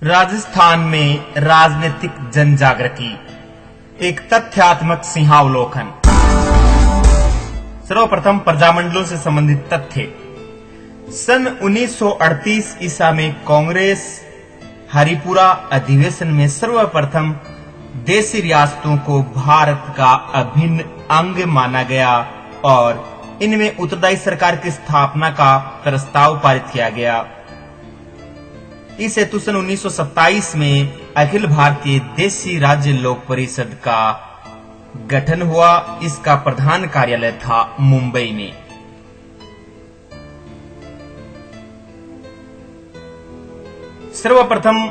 राजस्थान में राजनीतिक जनजागृति, एक तथ्यात्मक सिंहावलोकन। सर्वप्रथम प्रजामंडलों से संबंधित तथ्य। सन 1938 ईसा में कांग्रेस हरिपुरा अधिवेशन में सर्वप्रथम देशी रियासतों को भारत का अभिन्न अंग माना गया और इनमें उत्तरदायी सरकार की स्थापना का प्रस्ताव पारित किया गया। इस हेतु सन 1927 में अखिल भारतीय देशी राज्य लोक परिषद का गठन हुआ। इसका प्रधान कार्यालय था मुंबई में। सर्वप्रथम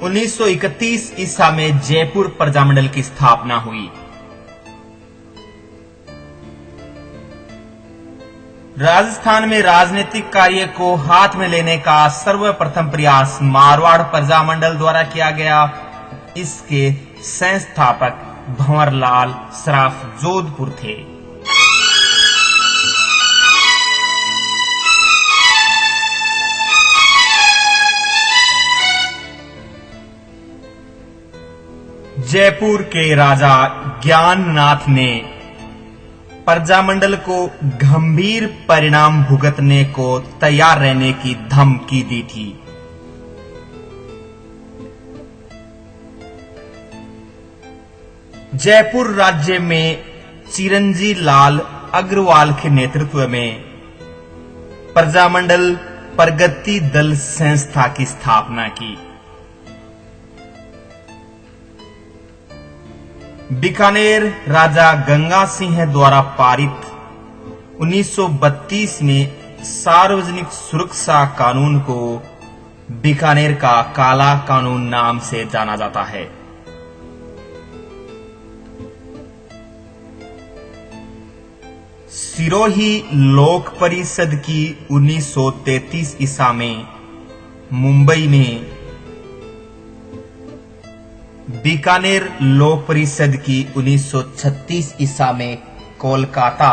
1931 ईसा में जयपुर प्रजामंडल की स्थापना हुई। राजस्थान में राजनीतिक कार्य को हाथ में लेने का सर्वप्रथम प्रयास मारवाड़ प्रजामंडल द्वारा किया गया। इसके संस्थापक भंवरलाल सराफ जोधपुर थे। जयपुर के राजा ज्ञाननाथ ने प्रजामंडल को गंभीर परिणाम भुगतने को तैयार रहने की धमकी दी थी। जयपुर राज्य में चिरंजी लाल अग्रवाल के नेतृत्व में प्रजामंडल प्रगति दल संस्था की स्थापना की। बीकानेर राजा गंगा सिंह द्वारा पारित 1932 में सार्वजनिक सुरक्षा कानून को बीकानेर का काला कानून नाम से जाना जाता है। सिरोही लोक परिषद की 1933 ईसा में मुंबई में, बीकानेर लोक परिषद की 1936 ईसा में कोलकाता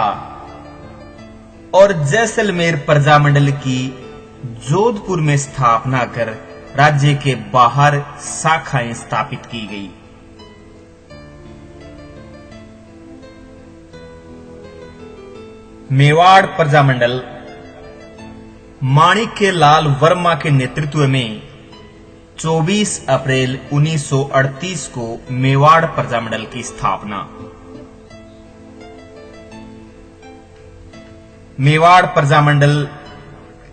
और जैसलमेर प्रजामंडल की जोधपुर में स्थापना कर राज्य के बाहर शाखाएं स्थापित की गई। मेवाड़ प्रजामंडल माणिक्य लाल वर्मा के नेतृत्व में 24 अप्रैल 1938 को मेवाड़ प्रजामंडल की स्थापना। मेवाड़ प्रजामंडल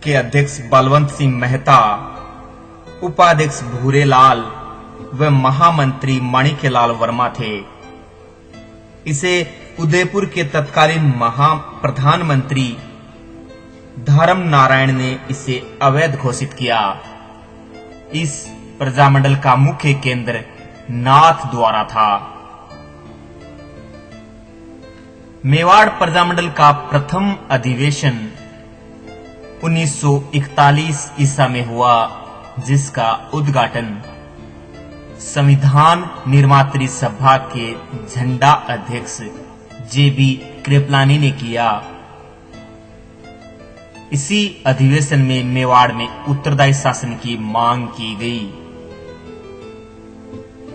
के अध्यक्ष बलवंत सिंह मेहता, उपाध्यक्ष भूरेलाल व महामंत्री माणिक्यलाल वर्मा थे। इसे उदयपुर के तत्कालीन प्रधानमंत्री धर्म नारायण ने इसे अवैध घोषित किया। इस प्रजामंडल का मुख्य केंद्र नाथ द्वारा था। मेवाड़ प्रजामंडल का प्रथम अधिवेशन 1941 ईसा में हुआ, जिसका उद्घाटन संविधान निर्मात्री सभा के झंडा अध्यक्ष जेबी कृपलानी ने किया। इसी अधिवेशन में मेवाड़ में उत्तरदायी शासन की मांग की गई।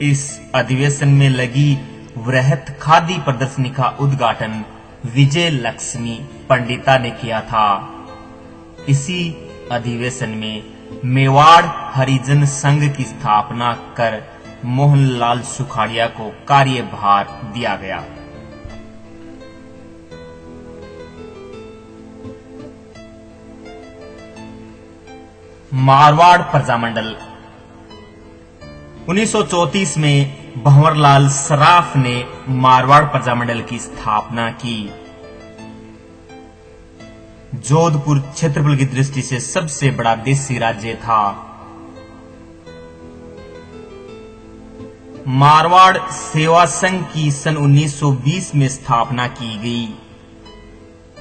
इस अधिवेशन में लगी वृहत खादी प्रदर्शनी का उद्घाटन विजय लक्ष्मी पंडिता ने किया था। इसी अधिवेशन में मेवाड़ हरिजन संघ की स्थापना कर मोहनलाल सुखाड़िया को कार्यभार दिया गया। मारवाड़ प्रजामंडल 1934 में भंवरलाल सराफ ने मारवाड़ प्रजामंडल की स्थापना की। जोधपुर क्षेत्रफल की दृष्टि से सबसे बड़ा देशी राज्य था। मारवाड़ सेवा संघ की सन 1920 में स्थापना की गई,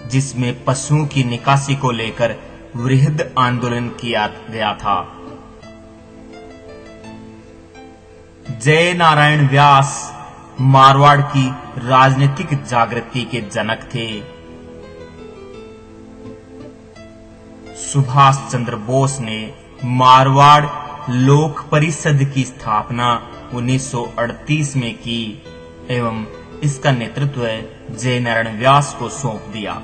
जिसमें पशुओं की निकासी को लेकर वृहद आंदोलन किया गया था। जय नारायण व्यास मारवाड़ की राजनीतिक जागृति के जनक थे। सुभाष चंद्र बोस ने मारवाड़ लोक परिषद की स्थापना 1938 में की एवं इसका नेतृत्व जय नारायण व्यास को सौंप दिया।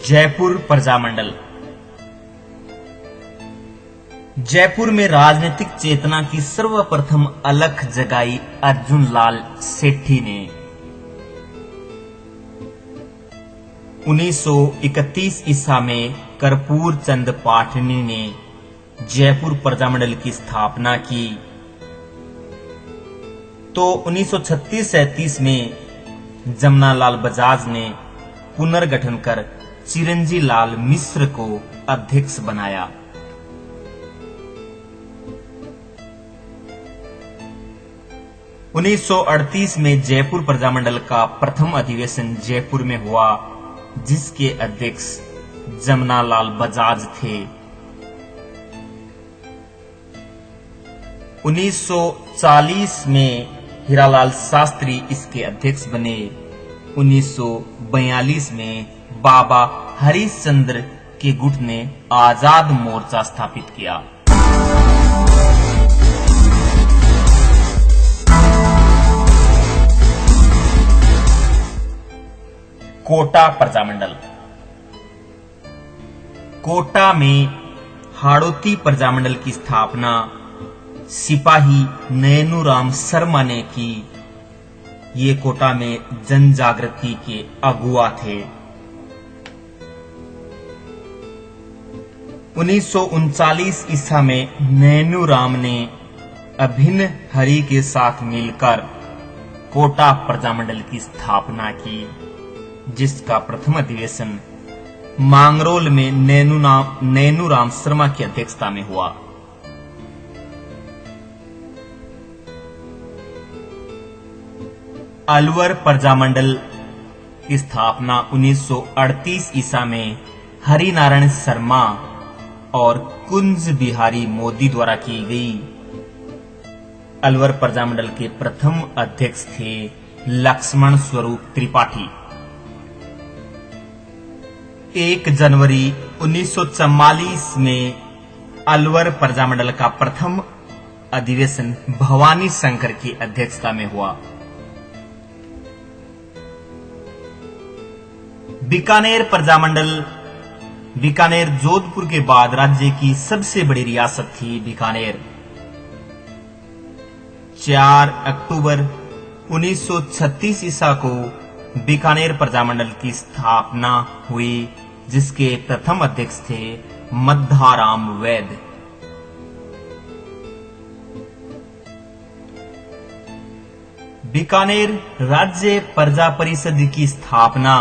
जयपुर प्रजामंडल। जयपुर में राजनीतिक चेतना की सर्वप्रथम अलख जगाई अर्जुन लाल सेठी ने। 1931 ईसा में कर्पूर चंद पाटनी ने जयपुर प्रजामंडल की स्थापना की तो 1936-37 में जमनालाल बजाज ने पुनर्गठन कर चिरंजी लाल मिश्र को अध्यक्ष बनाया। (1938) में जयपुर प्रजामंडल का प्रथम अधिवेशन जयपुर में हुआ, जिसके अध्यक्ष जमनालाल बजाज थे। 1940 में हीरालाल शास्त्री इसके अध्यक्ष बने। 1942 में बाबा हरिश्चंद्र के गुट ने आजाद मोर्चा स्थापित किया। कोटा प्रजामंडल। कोटा में हाड़ौती प्रजामंडल की स्थापना सिपाही नैनूराम शर्मा ने की। ये कोटा में जन जागृति के अगुआ थे। 1939 ईसा में नैनूराम ने अभिन्न हरि के साथ मिलकर कोटा प्रजामंडल की स्थापना की, जिसका प्रथम अधिवेशन मांगरोल में नैनूराम शर्मा की अध्यक्षता में हुआ। अलवर प्रजामंडल की स्थापना 1938 ईसा में हरिनारायण शर्मा और कुंज बिहारी मोदी द्वारा की गई। अलवर प्रजामंडल के प्रथम अध्यक्ष थे लक्ष्मण स्वरूप त्रिपाठी। 1 जनवरी 1944 में अलवर प्रजामंडल का प्रथम अधिवेशन भवानी शंकर की अध्यक्षता में हुआ। बीकानेर प्रजामंडल। बीकानेर जोधपुर के बाद राज्य की सबसे बड़ी रियासत थी बीकानेर। 4 अक्टूबर 1936 ईसा को बीकानेर प्रजामंडल की स्थापना हुई, जिसके प्रथम अध्यक्ष थे मद्धाराम वैद्य। बीकानेर राज्य प्रजा परिषद की स्थापना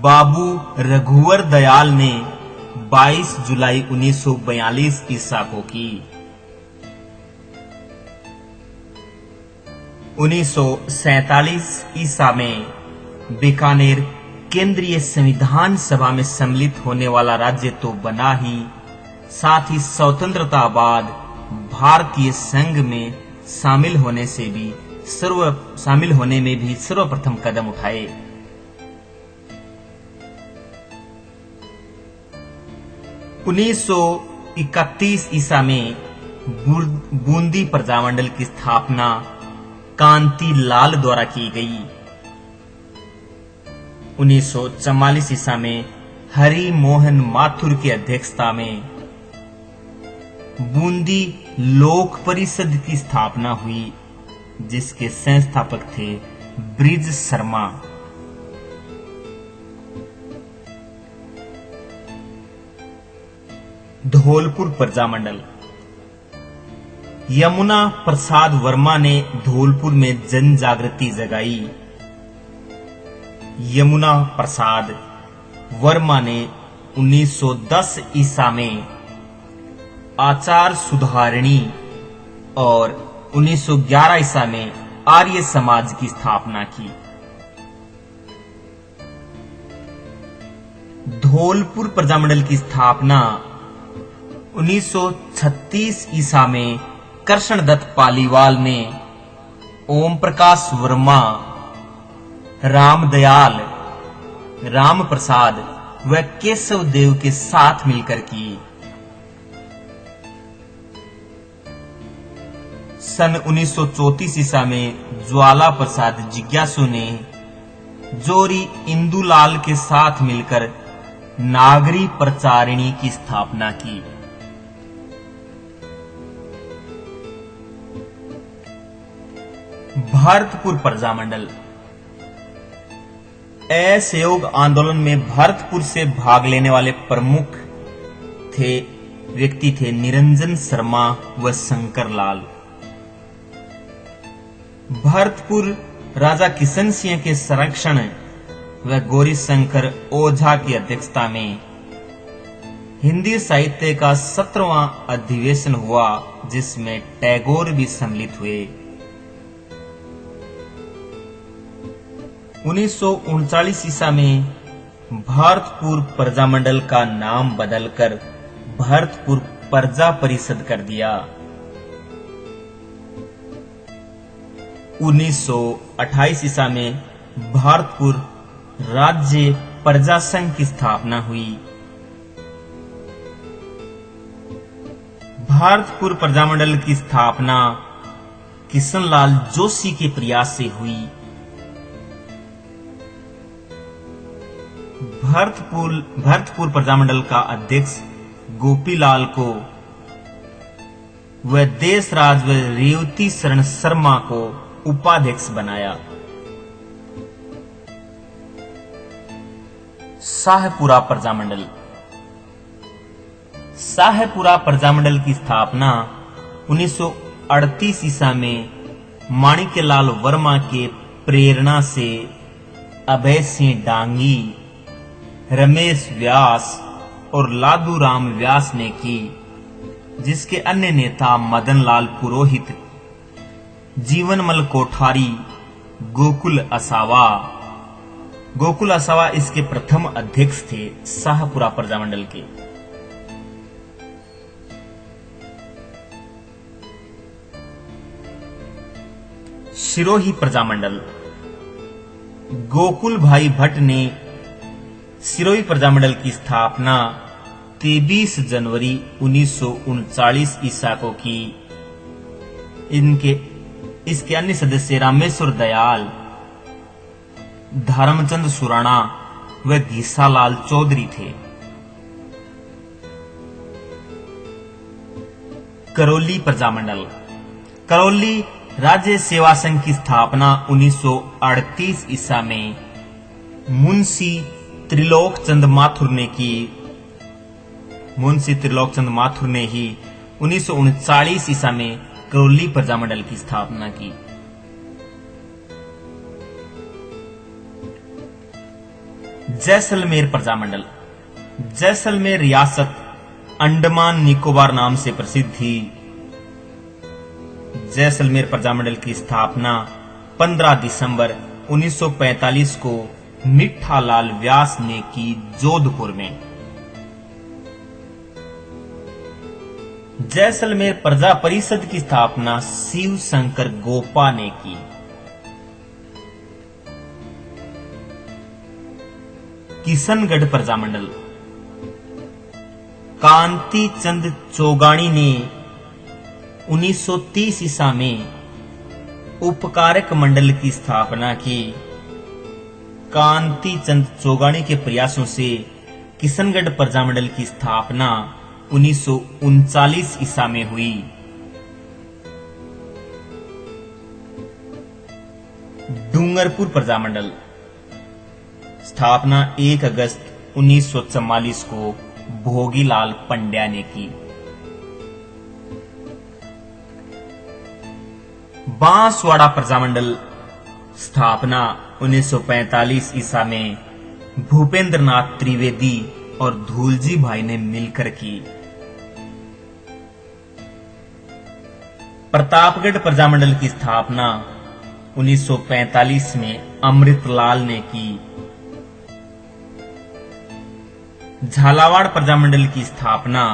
बाबू रघुवर दयाल ने 22 जुलाई 1942 ईसा को की। 1947 ईसा में बीकानेर केंद्रीय संविधान सभा में सम्मिलित होने वाला राज्य तो बना ही, साथ ही स्वतंत्रता बाद भारतीय संघ में शामिल होने में भी सर्वप्रथम कदम उठाए। 1931 ईसा में बूंदी प्रजामंडल की स्थापना कांति लाल द्वारा की गई। 1944 ईसा में हरि मोहन माथुर की अध्यक्षता में बूंदी लोक परिषद की स्थापना हुई, जिसके संस्थापक थे ब्रिज शर्मा। धौलपुर प्रजामंडल। यमुना प्रसाद वर्मा ने धौलपुर में जन जागृति जगाई। यमुना प्रसाद वर्मा ने 1910 ईसा में आचार सुधारिणी और 1911 ईसा में आर्य समाज की स्थापना की। धौलपुर प्रजामंडल की स्थापना 1936 ईसा में कृष्णदत्त पालीवाल ने ओम प्रकाश वर्मा, रामदयाल राम प्रसाद व केशव देव के साथ मिलकर की। सन 1934 ईसा में ज्वाला प्रसाद जिज्ञासु ने जोरी इंदुलाल के साथ मिलकर नागरी प्रचारिणी की स्थापना की। भरतपुर प्रजामंडल। असहयोग आंदोलन में भरतपुर से भाग लेने वाले प्रमुख व्यक्ति थे निरंजन शर्मा व शंकर लाल। भरतपुर राजा किशन सिंह के संरक्षण व गौरी शंकर ओझा की अध्यक्षता में हिंदी साहित्य का 17वां अधिवेशन हुआ, जिसमें टैगोर भी सम्मिलित हुए। 1939 ईसा में भरतपुर प्रजामंडल का नाम बदलकर भरतपुर प्रजा परिषद कर दिया। 1928 ईसा में भरतपुर राज्य प्रजा संघ की स्थापना हुई। भरतपुर प्रजामंडल की स्थापना किशनलाल जोशी के प्रयास से हुई। भरतपुर प्रजामंडल का अध्यक्ष गोपीलाल को व देशराज व रेवती शरण शर्मा को उपाध्यक्ष बनाया। शाहपुरा प्रजामंडल। शाहपुरा प्रजामंडल की स्थापना 1938 ईसा में माणिक्यलाल वर्मा के प्रेरणा से अभय सिंह डांगी, रमेश व्यास और लादूराम व्यास ने की, जिसके अन्य नेता मदनलाल पुरोहित, जीवनमल कोठारी, गोकुल असावा इसके प्रथम अध्यक्ष थे शाहपुरा प्रजामंडल के। सिरोही प्रजामंडल। गोकुल भाई भट्ट ने सिरोही प्रजामंडल की स्थापना 23 जनवरी 1939 ईसा को की। इसके अन्य सदस्य रामेश्वर दयाल, धर्मचंद सुराणा व घीसालाल चौधरी थे। करौली प्रजामंडल। करौली राज्य सेवा संघ की स्थापना 1938 ईसा में मुंशी त्रिलोक चंद माथुर ने की। मुंशी त्रिलोक चंद माथुर ने ही 1939 ईसा में करौली प्रजामंडल की स्थापना की। जैसलमेर प्रजामंडल। जैसलमेर रियासत अंडमान निकोबार नाम से प्रसिद्ध थी। जैसलमेर प्रजामंडल की स्थापना 15 दिसंबर 1945 को मिठालाल व्यास ने की जोधपुर में। जैसलमेर प्रजा परिषद की स्थापना शिव शंकर गोपा ने की। किशनगढ़ प्रजामंडल। कांति चंद चौगानी ने 1930 ईसा में उपकारक मंडल की स्थापना की। कांति चंद चौगानी के प्रयासों से किशनगढ़ प्रजामंडल की स्थापना 1939 ईसा में हुई। डूंगरपुर प्रजामंडल। स्थापना 1 अगस्त 1944 को भोगीलाल पंड्या ने की। बांसवाड़ा प्रजामंडल। स्थापना 1945 ईसा में भूपेंद्रनाथ त्रिवेदी और धूलजी भाई ने मिलकर की। प्रतापगढ़ प्रजामंडल की स्थापना 1945 में अमृतलाल ने की। झालावाड़ प्रजामंडल की स्थापना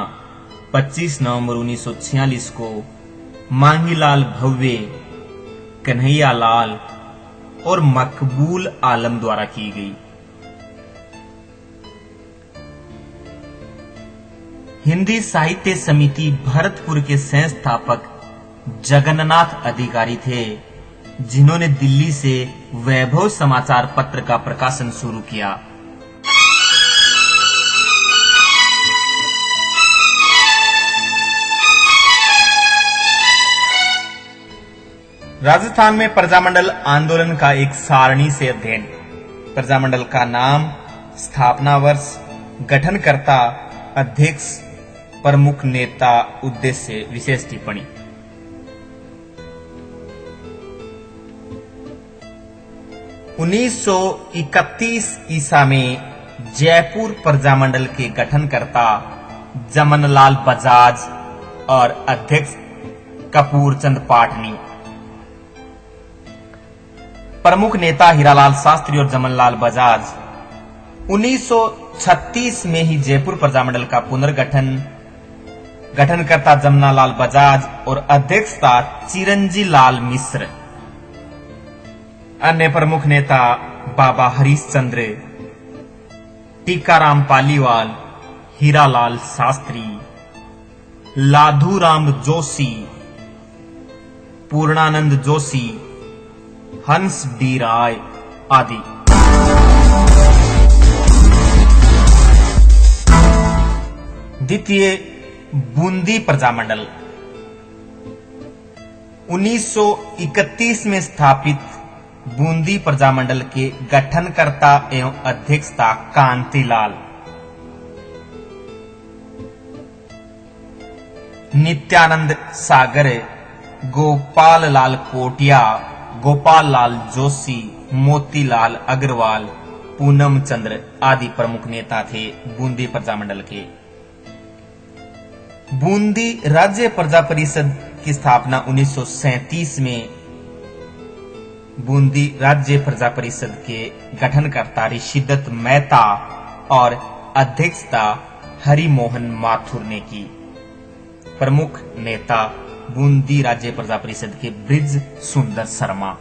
25 नवंबर 1946 को मांगीलाल भव्य, कन्हैया लाल और मकबूल आलम द्वारा की गई। हिंदी साहित्य समिति भरतपुर के संस्थापक जगन्नाथ अधिकारी थे, जिन्होंने दिल्ली से वैभव समाचार पत्र का प्रकाशन शुरू किया। राजस्थान में प्रजामंडल आंदोलन का एक सारणी से अध्ययन। प्रजामंडल का नाम, स्थापना वर्ष, गठनकर्ता, अध्यक्ष, प्रमुख नेता, उद्देश्य, विशेष टिप्पणी। उन्नीस 1931 ईसा में जयपुर प्रजामंडल के गठनकर्ता जमनलाल बजाज और अध्यक्ष कपूर चंद पाटनी, प्रमुख नेता हीरालाल शास्त्री और जमनलाल बजाज। 1936 में ही जयपुर प्रजामंडल का पुनर्गठन, गठनकर्ता जमनालाल बजाज और अध्यक्षता चिरंजी लाल मिश्र। अन्य प्रमुख नेता बाबा हरीशचंद्र, टीकाराम पालीवाल, हीरालाल शास्त्री, लाधूराम जोशी, पूर्णानंद जोशी, हंस डी राय आदि। द्वितीय बूंदी प्रजामंडल 1931 में स्थापित बूंदी प्रजामंडल के गठनकर्ता एवं अध्यक्षता कांतिलाल, नित्यानंद सागर, गोपाल लाल कोटिया, गोपाल लाल जोशी, मोतीलाल अग्रवाल, पूनम चंद्र आदि प्रमुख नेता थे बूंदी प्रजामंडल के। बूंदी राज्य प्रजा परिषद की स्थापना 1937 में बूंदी राज्य प्रजा परिषद के गठनकर्ता ऋषिदत्त मेहता और अध्यक्षता हरिमोहन माथुर ने की। प्रमुख नेता बूंदी राज्य प्रजा परिषद के ब्रिज सुंदर शर्मा।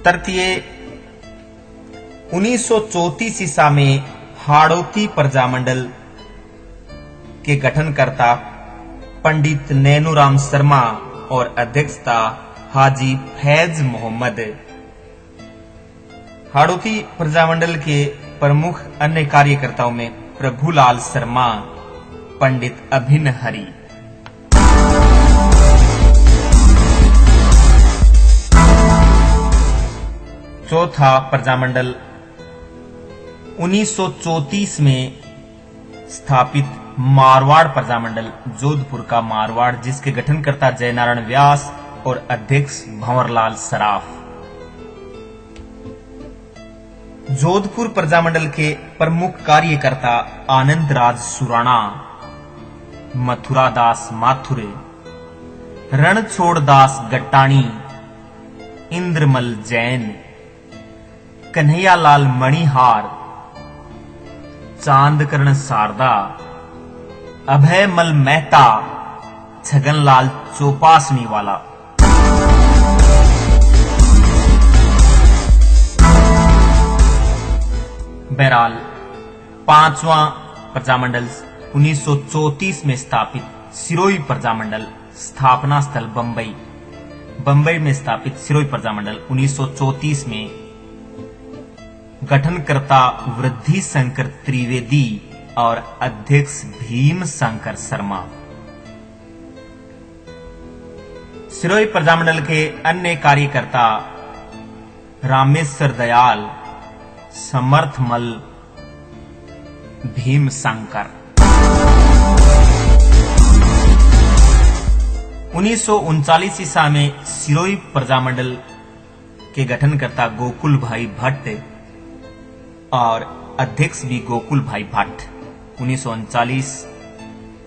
तृतीय 1934 ईसा में हाड़ौती प्रजामंडल के गठनकर्ता पंडित नैनूराम शर्मा और अध्यक्षता हाजी फैज मोहम्मद। हाड़ौती प्रजामंडल के प्रमुख अन्य कार्यकर्ताओं में प्रभुलाल शर्मा, पंडित अभिन हरि। चौथा प्रजामंडल 1934 में स्थापित मारवाड़ प्रजामंडल, जोधपुर का मारवाड़, जिसके गठनकर्ता जयनारायण व्यास और अध्यक्ष भंवरलाल सराफ। जोधपुर प्रजामंडल के प्रमुख कार्यकर्ता आनंद राज सुराणा, मथुरा दास माथुरे, रणछोड़ दास गट्टाणी, इंद्रमल जैन, कन्हैयालाल मणिहार, चांदकर्ण शारदा, अभयमल मेहता, छगनलाल चौपासनी वाला। बहरहाल पांचवा प्रजामंडल 1934 में स्थापित सिरोही प्रजामंडल, स्थापना स्थल बंबई। बंबई में स्थापित सिरोही प्रजामंडल 1934 में गठनकर्ता वृद्धि शंकर त्रिवेदी और अध्यक्ष भीम शंकर शर्मा। सिरोही प्रजामंडल के अन्य कार्यकर्ता रामेश्वर दयाल, समर्थमल, भीम शंकर। 1939 ईसा में सिरोही प्रजामंडल के गठनकर्ता गोकुल भाई भट्ट और अध्यक्ष भी गोकुल भाई भट्ट। 1939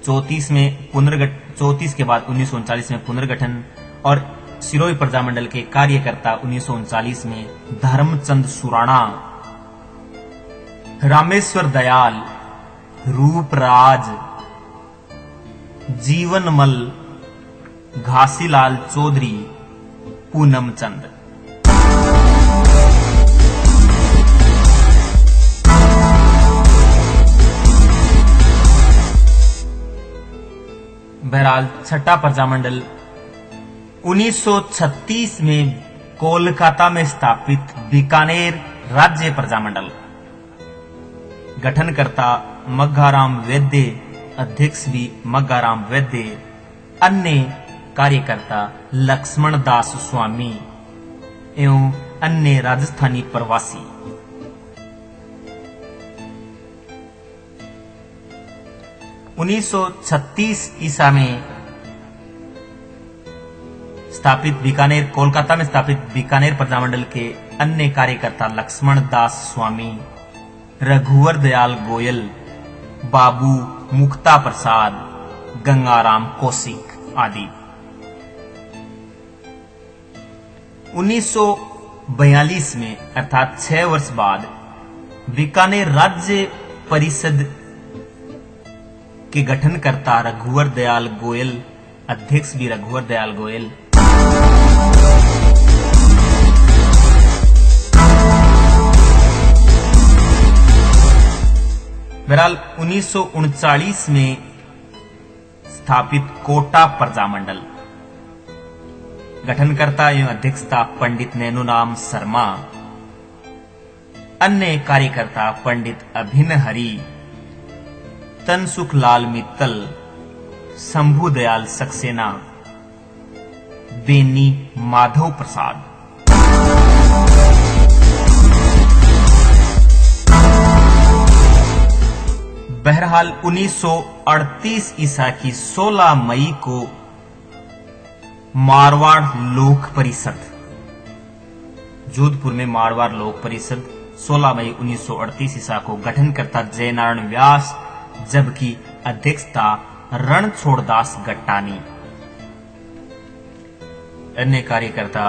34 में 34 के बाद 1939 में पुनर्गठन और सिरोही प्रजामंडल के कार्यकर्ता 1939 में धर्मचंद सुराणा, रामेश्वर दयाल, रूपराज, जीवनमल, घासीलाल चौधरी, पूनम चंद। बहरहाल छठा प्रजामंडल 1936 में कोलकाता में स्थापित बीकानेर राज्य प्रजामंडल। गठनकर्ता मग्घाराम वैद्य, अध्यक्ष भी मग्घाराम वैद्य, अन्य कार्यकर्ता लक्ष्मण दास स्वामी एवं अन्य राजस्थानी प्रवासी। (1936 ईसा में स्थापित बीकानेर, कोलकाता में स्थापित बीकानेर प्रजामंडल के अन्य कार्यकर्ता लक्ष्मण दास स्वामी, रघुवर दयाल गोयल, बाबू मुक्ता प्रसाद, गंगाराम कौशिक आदि। 1942 में अर्थात 6 वर्ष बाद बीकानेर राज्य परिषद के गठनकर्ता रघुवर दयाल गोयल, अध्यक्ष भी रघुवर दयाल गोयल, बहरहाल 1939 में स्थापित कोटा प्रजामंडल। गठनकर्ता एवं अध्यक्षता पंडित नैनूराम शर्मा, अन्य कार्यकर्ता पंडित अभिन्न हरि, तनसुख लाल मित्तल, शंभू दयाल सक्सेना, बेनी माधव प्रसाद। बहरहाल 1938 ईसा की 16 मई को मारवाड़ लोक परिषद, जोधपुर में मारवाड़ लोक परिषद 16 मई 1938 ईसा को गठनकर्ता जयनारायण व्यास, जबकि अध्यक्षता रणछोड़दास गट्टानी। अन्य कार्यकर्ता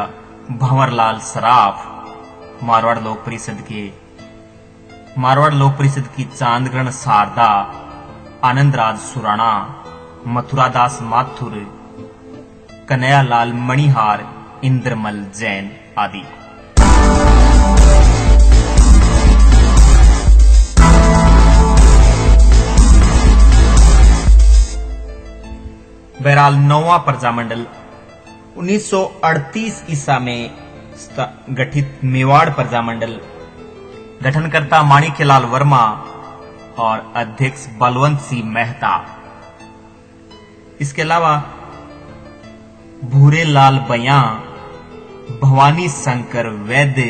भंवरलाल सराफ, मारवाड़ लोक परिषद की चांदगढ़ शारदा, आनंदराज सुराणा, मथुरादास माथुर, कन्हैयालाल मणिहार, इंद्रमल जैन आदि। बहरहाल 9वां प्रजामंडल 1938 ईसा में गठित मेवाड़ प्रजामंडल। गठनकर्ता माणिक्यलाल वर्मा और अध्यक्ष बलवंत सिंह मेहता। इसके अलावा भूरेलाल बयां, भवानी शंकर वैद्य,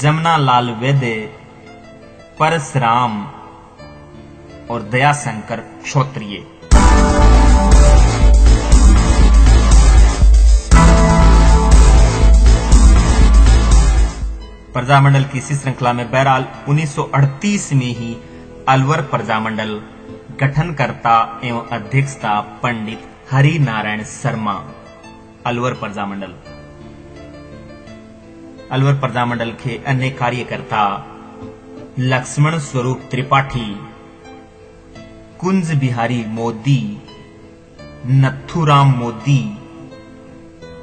जमुना लाल वैद्य, परशुराम और दयाशंकर क्षोत्रिय। प्रजामंडल की इसी श्रृंखला में बहरहाल 1938 में ही अलवर प्रजामंडल। गठनकर्ता एवं अध्यक्षता पंडित हरि नारायण शर्मा। अलवर प्रजामंडल के अन्य कार्यकर्ता लक्ष्मण स्वरूप त्रिपाठी, कुंज बिहारी मोदी, नथुराम मोदी,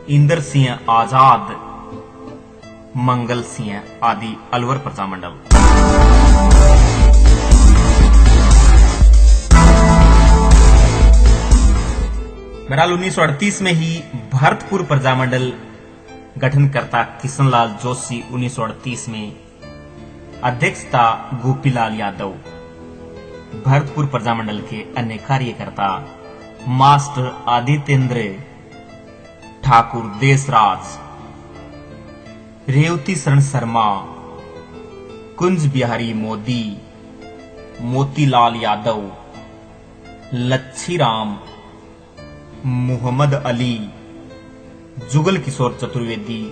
इंदर सिंह आजाद, मंगल सिंह आदि। अलवर प्रजामंडल। बहरहाल 1938 में ही भरतपुर प्रजामंडल। गठनकर्ता किशनलाल जोशी 1938 में, अध्यक्षता गोपीलाल यादव। भरतपुर प्रजामंडल के अन्य कार्यकर्ता मास्टर आदित्येंद्र ठाकुर देशराज, रेवती शरण शर्मा, कुंज बिहारी मोदी, मोतीलाल यादव, लच्छीराम, मोहम्मद अली, जुगल किशोर चतुर्वेदी,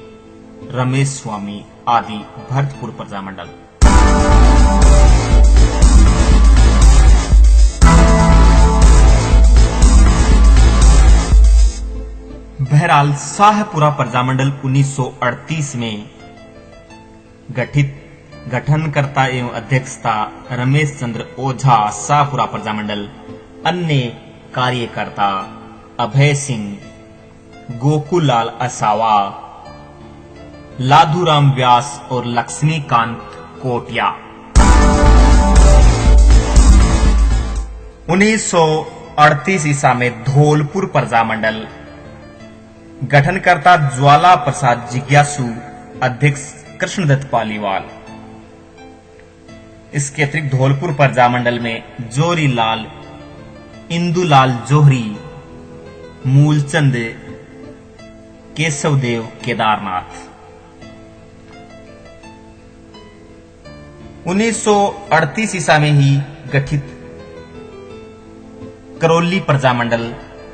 रमेश स्वामी आदि। भरतपुर प्रजामंडल। बहरहाल शाहपुरा प्रजामंडल 1938 में गठित। गठनकर्ता एवं अध्यक्षता रमेश चंद्र ओझा, शाहपुरा प्रजामंडल। अन्य कार्यकर्ता अभय सिंह, गोकुललाल असावा, लाधूराम व्यास और लक्ष्मीकांत कोटिया। 1938 ईसा में धौलपुर प्रजामंडल, गठनकर्ता ज्वाला प्रसाद जिज्ञासु, अध्यक्ष कृष्णदत्त पालीवाल। इसके अतिरिक्त धौलपुर प्रजामंडल में जोरीलाल, इंदुलाल जोहरी, मूलचंद, केशवदेव केदारनाथ। 1938 ईसा में ही गठित करौली प्रजामंडल,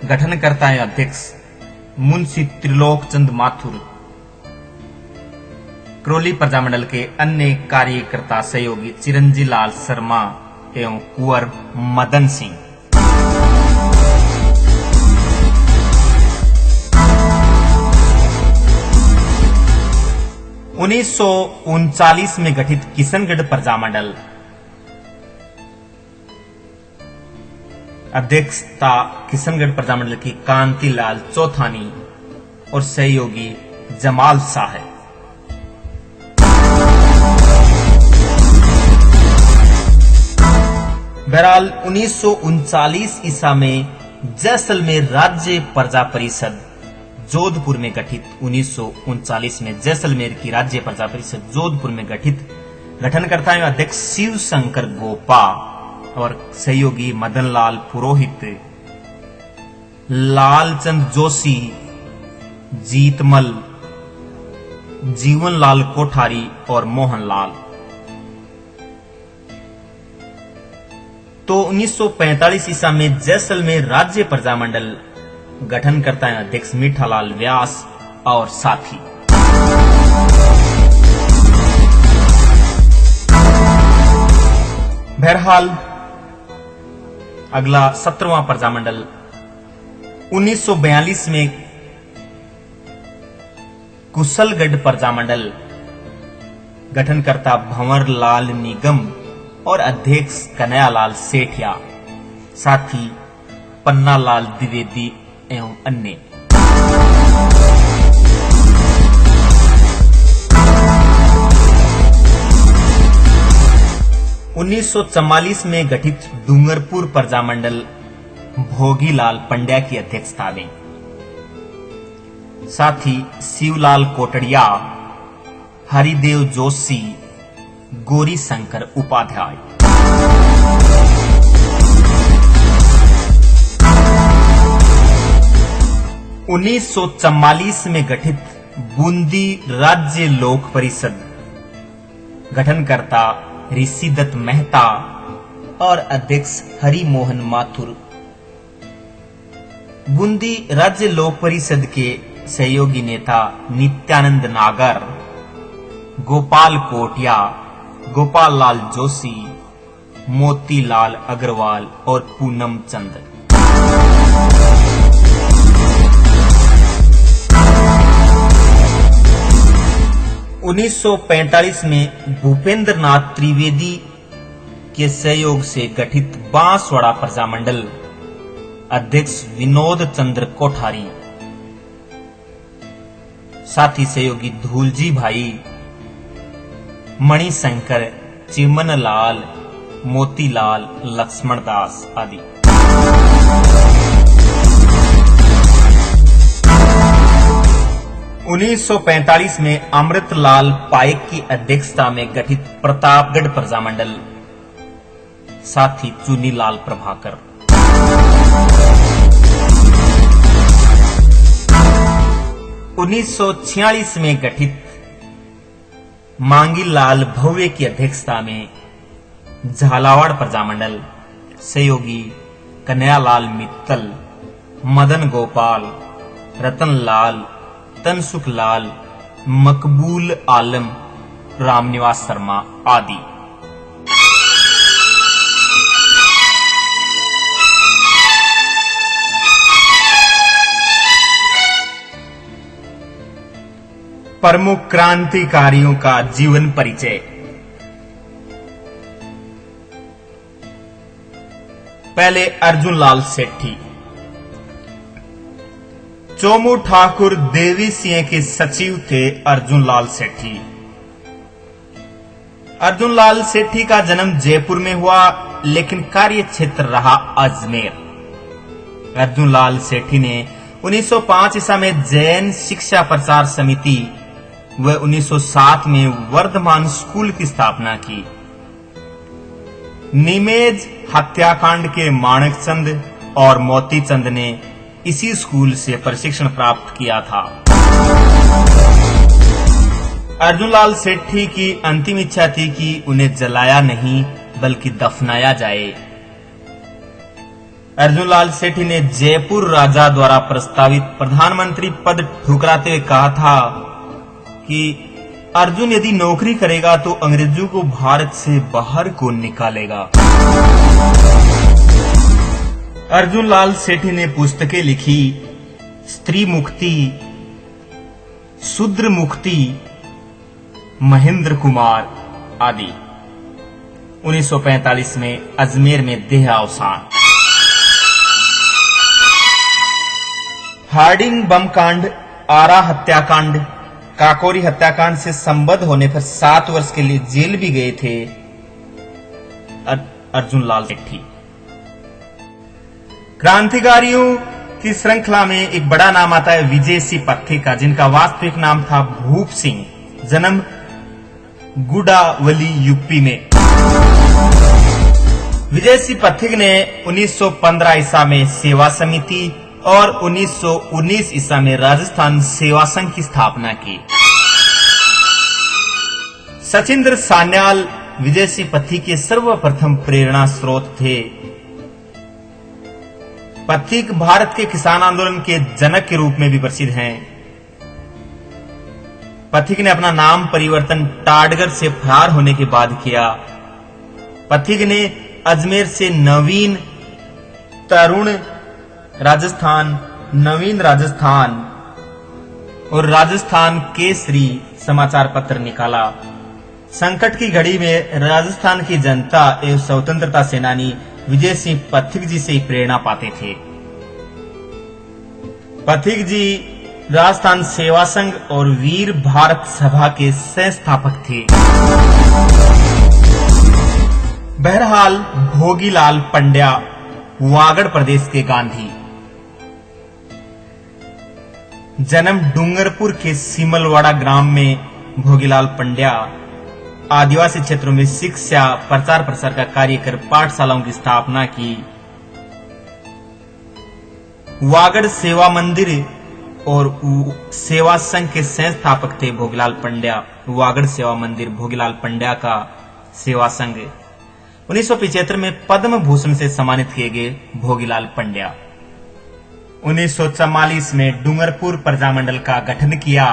गठनकर्ता एवं अध्यक्ष मुंशी त्रिलोक चंद माथुर। करौली प्रजामंडल के अन्य कार्यकर्ता सहयोगी चिरंजी लाल शर्मा एवं कुंवर मदन सिंह। उन्नीस में गठित किशनगढ़ प्रजामंडल, अध्यक्षता किशनगढ़ प्रजामंडल की कांतिलाल चौथानी और सहयोगी जमाल शाह है। बहरहाल 1939 ईसा में जैसलमेर राज्य प्रजा परिषद जोधपुर में गठित 1939 में जैसलमेर की राज्य प्रजा परिषद जोधपुर में गठित, गठनकर्ता एवं अध्यक्ष शिव शंकर गोपा और सहयोगी मदनलाल पुरोहित, लालचंद जोशी, जीतमल, जीवनलाल कोठारी और मोहनलाल। तो 1945 ईसा में जैसलमेर राज्य प्रजामंडल, गठनकर्ता एवं अध्यक्ष मीठालाल व्यास और साथी। बहरहाल अगला 17वां प्रजामंडल 1942 में कुशलगढ़ प्रजामंडल, गठनकर्ता भंवरलाल निगम और अध्यक्ष कन्हैयालाल सेठिया, साथी पन्नालाल द्विवेदी एवं अन्य। उन्नीस में गठित डूंगरपुर प्रजामंडल, भोगीलाल पंड्या की अध्यक्षता में, साथी शिवलाल कोटड़िया, हरिदेव जोशी, गौरी शंकर उपाध्याय। 1944 में गठित बूंदी राज्य लोक परिषद, गठनकर्ता ऋषिदत्त मेहता और अध्यक्ष हरिमोहन माथुर। बूंदी राज्य लोक परिषद के सहयोगी नेता नित्यानंद नागर, गोपाल कोटिया, गोपाल लाल जोशी, मोतीलाल अग्रवाल और पूनम चंद। 1945 में भूपेंद्र नाथ त्रिवेदी के सहयोग से गठित बांसवाड़ा प्रजामंडल, अध्यक्ष विनोद चंद्र कोठारी, साथी सहयोगी धूलजी भाई, मणिशंकर, चिमनलाल, मोतीलाल, लक्ष्मणदास आदि। 1945 में अमृतलाल पाइक की अध्यक्षता में गठित प्रतापगढ़ प्रजामंडल, साथी चुनीलाल प्रभाकर। 1946 में गठित मांगीलाल भव्य की अध्यक्षता में झालावाड़ प्रजामंडल, सहयोगी कन्हैयालाल मित्तल, मदन गोपाल, रतनलाल, तनसुखलाल, मकबूल आलम, रामनिवास शर्मा आदि। प्रमुख क्रांतिकारियों का जीवन परिचय। पहले अर्जुन लाल सेठी। चोमू ठाकुर देवी सिंह के सचिव थे अर्जुन लाल सेठी। अर्जुन लाल सेठी का जन्म जयपुर में हुआ, लेकिन कार्य क्षेत्र रहा अजमेर। अर्जुन लाल सेठी ने 1905 ईसा में जैन शिक्षा प्रचार समिति व 1907 में वर्धमान स्कूल की स्थापना की। निमेज हत्याकांड के माणकचंद और मोतीचंद ने इसी स्कूल से प्रशिक्षण प्राप्त किया था। अर्जुन लाल सेठी की अंतिम इच्छा थी कि उन्हें जलाया नहीं बल्कि दफनाया जाए। अर्जुन लाल सेठी ने जयपुर राजा द्वारा प्रस्तावित प्रधानमंत्री पद ठुकराते हुए कहा था कि अर्जुन यदि नौकरी करेगा तो अंग्रेजों को भारत से बाहर कौन निकालेगा। अर्जुन लाल सेठी ने पुस्तकें लिखी, स्त्री मुक्ति, शूद्र मुक्ति, महेंद्र कुमार आदि। 1945 में अजमेर में देहावसान। हार्डिंग बम कांड, आरा हत्याकांड, काकोरी हत्याकांड से संबद्ध होने पर 7 वर्ष के लिए जेल भी गए थे अर्जुन लाल सेठी। क्रांतिकारियों की श्रृंखला में एक बड़ा नाम आता है विजय सिंह पथिक का, जिनका वास्तविक नाम था भूप सिंह। जन्म गुड़ावली यूपी में। विजय सिंह पथिक ने 1915 ईसा में सेवा समिति और 1919 ईसा में राजस्थान सेवा संघ की स्थापना की। सचिंद्र सान्याल विजय सिंह पथिक के सर्वप्रथम प्रेरणा स्रोत थे। पथिक भारत के किसान आंदोलन के जनक के रूप में भी प्रसिद्ध हैं। पथिक ने अपना नाम परिवर्तन टाडगर से फरार होने के बाद किया। पथिक ने अजमेर से नवीन तरुण राजस्थान, नवीन राजस्थान और राजस्थान केसरी समाचार पत्र निकाला। संकट की घड़ी में राजस्थान की जनता एवं स्वतंत्रता सेनानी विजय सिंह पथिक जी से ही प्रेरणा पाते थे। पथिक जी राजस्थान सेवा संघ और वीर भारत सभा के संस्थापक थे। बहरहाल भोगीलाल पंड्या वागड़ प्रदेश के गांधी। जन्म डूंगरपुर के सिमलवाड़ा ग्राम में भोगीलाल पंड्या आदिवासी क्षेत्रों में शिक्षा प्रचार प्रसार का कार्य कर पाठशालाओं की स्थापना की। वागड़ सेवा मंदिर और सेवा संघ के संस्थापक थे भोगीलाल पंड्या। वागड़ सेवा मंदिर भोगीलाल पंड्या का सेवा संघ। 1975 में पद्म भूषण से सम्मानित किए गए भोगीलाल पंड्या। 1944 में डूंगरपुर प्रजामंडल का गठन किया।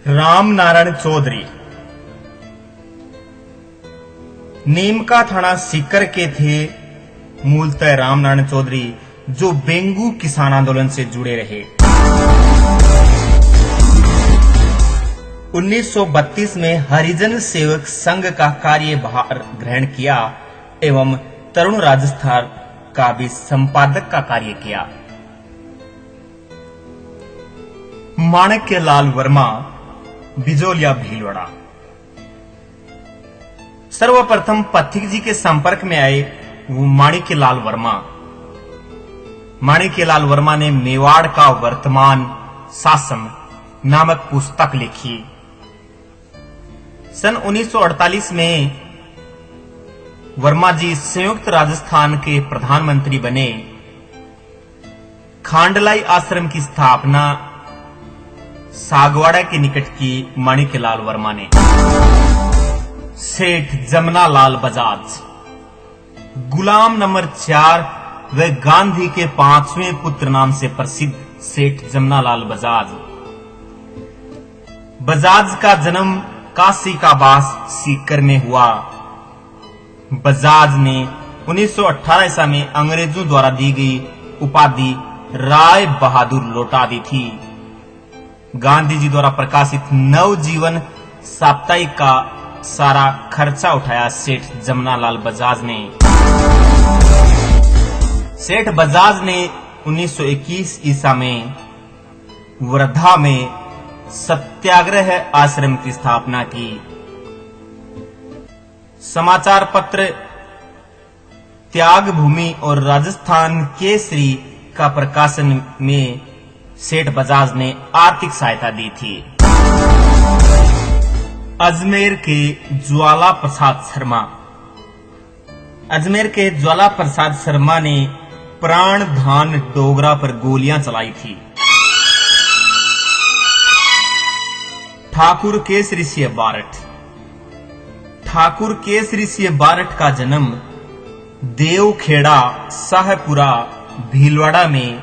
राम नारायण चौधरी नीमका थाना सीकर के थे मूलतः राम नारायण चौधरी, जो बेंगू किसान आंदोलन से जुड़े रहे। 1932 में हरिजन सेवक संघ का कार्यभार ग्रहण किया एवं तरुण राजस्थान का भी संपादक का कार्य किया। माणक्य लाल वर्मा बिजोलिया भीलवाड़ा। सर्वप्रथम पथिक जी के संपर्क में आए वो माणिक्य लाल वर्मा। माणिक्य लाल वर्मा ने मेवाड़ का वर्तमान शासन नामक पुस्तक लिखी। सन 1948 में वर्मा जी संयुक्त राजस्थान के प्रधानमंत्री बने। खांडलाई आश्रम की स्थापना सागवाड़ा के निकट की माणिक्यलाल वर्मा ने। सेठ जमना लाल बजाज गुलाम नंबर 4 व गांधी के 5वें पुत्र नाम से प्रसिद्ध सेठ जमना लाल बजाज। बजाज का जन्म काशी का बास सीकर में हुआ। बजाज ने 1918 ईसा में अंग्रेजों द्वारा दी गई उपाधि राय बहादुर लौटा दी थी। गांधी जी द्वारा प्रकाशित नवजीवन साप्ताहिक का सारा खर्चा उठाया सेठ जमना लाल बजाज ने। सेठ बजाज ने 1921 ईसा में वर्धा में सत्याग्रह आश्रम की स्थापना की। समाचार पत्र त्याग भूमि और राजस्थान केसरी का प्रकाशन में सेठ बजाज ने आर्थिक सहायता दी थी। अजमेर के ज्वाला प्रसाद शर्मा। अजमेर के ज्वाला प्रसाद शर्मा ने प्राणधान डोगरा पर गोलियां चलाई थी। ठाकुर केसरी सिंह बारठ। ठाकुर केसरी सिंह बारठ का जन्म देवखेड़ा शाहपुरा भीलवाड़ा में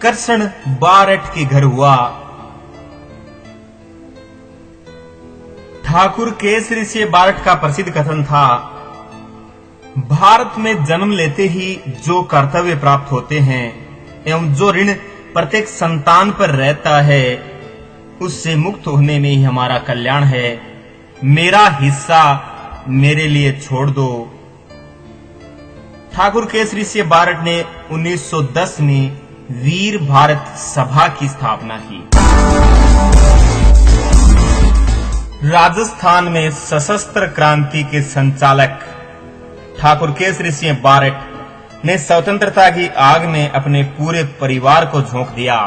कृष्ण बारठ के घर हुआ। ठाकुर केसरी सिंह बारठ का प्रसिद्ध कथन था, भारत में जन्म लेते ही जो कर्तव्य प्राप्त होते हैं एवं जो ऋण प्रत्येक संतान पर रहता है उससे मुक्त होने में ही हमारा कल्याण है। मेरा हिस्सा मेरे लिए छोड़ दो। ठाकुर केसरी सिंह बारठ ने 1910 में वीर भारत सभा की स्थापना की। राजस्थान में सशस्त्र क्रांति के संचालक ठाकुर केसरी सिंह बारठ ने स्वतंत्रता की आग में अपने पूरे परिवार को झोंक दिया।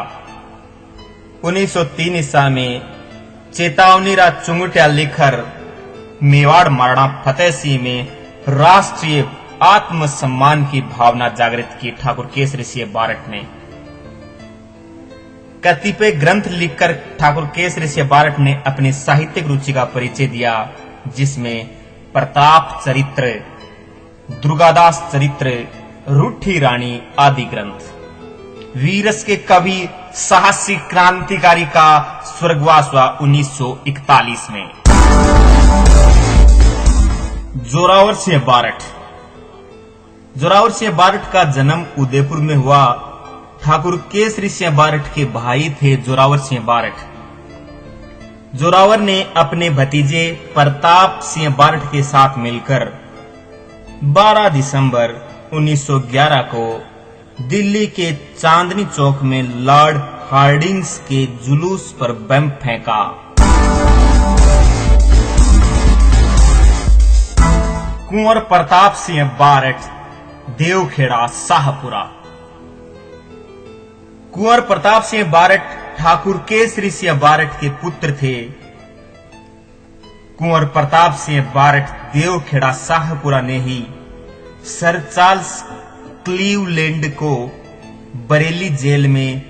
1903 ईसा में चेतावनी रा चुंगटिया लिखकर मेवाड़ महाराणा फतेह सिंह में राष्ट्रीय आत्मसम्मान की भावना जागृत की। ठाकुर केसरी सिंह बारठ ने कतिपय ग्रंथ लिखकर ठाकुर केसरी सिंह बारठ ने अपनी साहित्यिक रुचि का परिचय दिया, जिसमें प्रताप चरित्र, दुर्गादास चरित्र, रूठी रानी आदि ग्रंथ। वीरस के कवि साहसी क्रांतिकारी का स्वर्गवास हुआ 1941 में। जोरावर सिंह बारठ। जोरावर सिंह बारठ का जन्म उदयपुर में हुआ। ठाकुर केसरी सिंह बारठ के भाई थे जोरावर सिंह बारठ। जोरावर ने अपने भतीजे प्रताप सिंह बारठ के साथ मिलकर 12 दिसंबर 1911 को दिल्ली के चांदनी चौक में लॉर्ड हार्डिंग्स के जुलूस पर बम फेंका। कुंवर प्रताप सिंह बारठ, देवखेड़ा शाहपुरा। कुंवर प्रताप सिंह बारठ ठाकुर केसरी सिंह बारठ के पुत्र थे। कुंवर प्रताप सिंह बारठ देवखेड़ा शाहपुरा ने ही सर चार्ल्स क्लीवलैंड को बरेली जेल में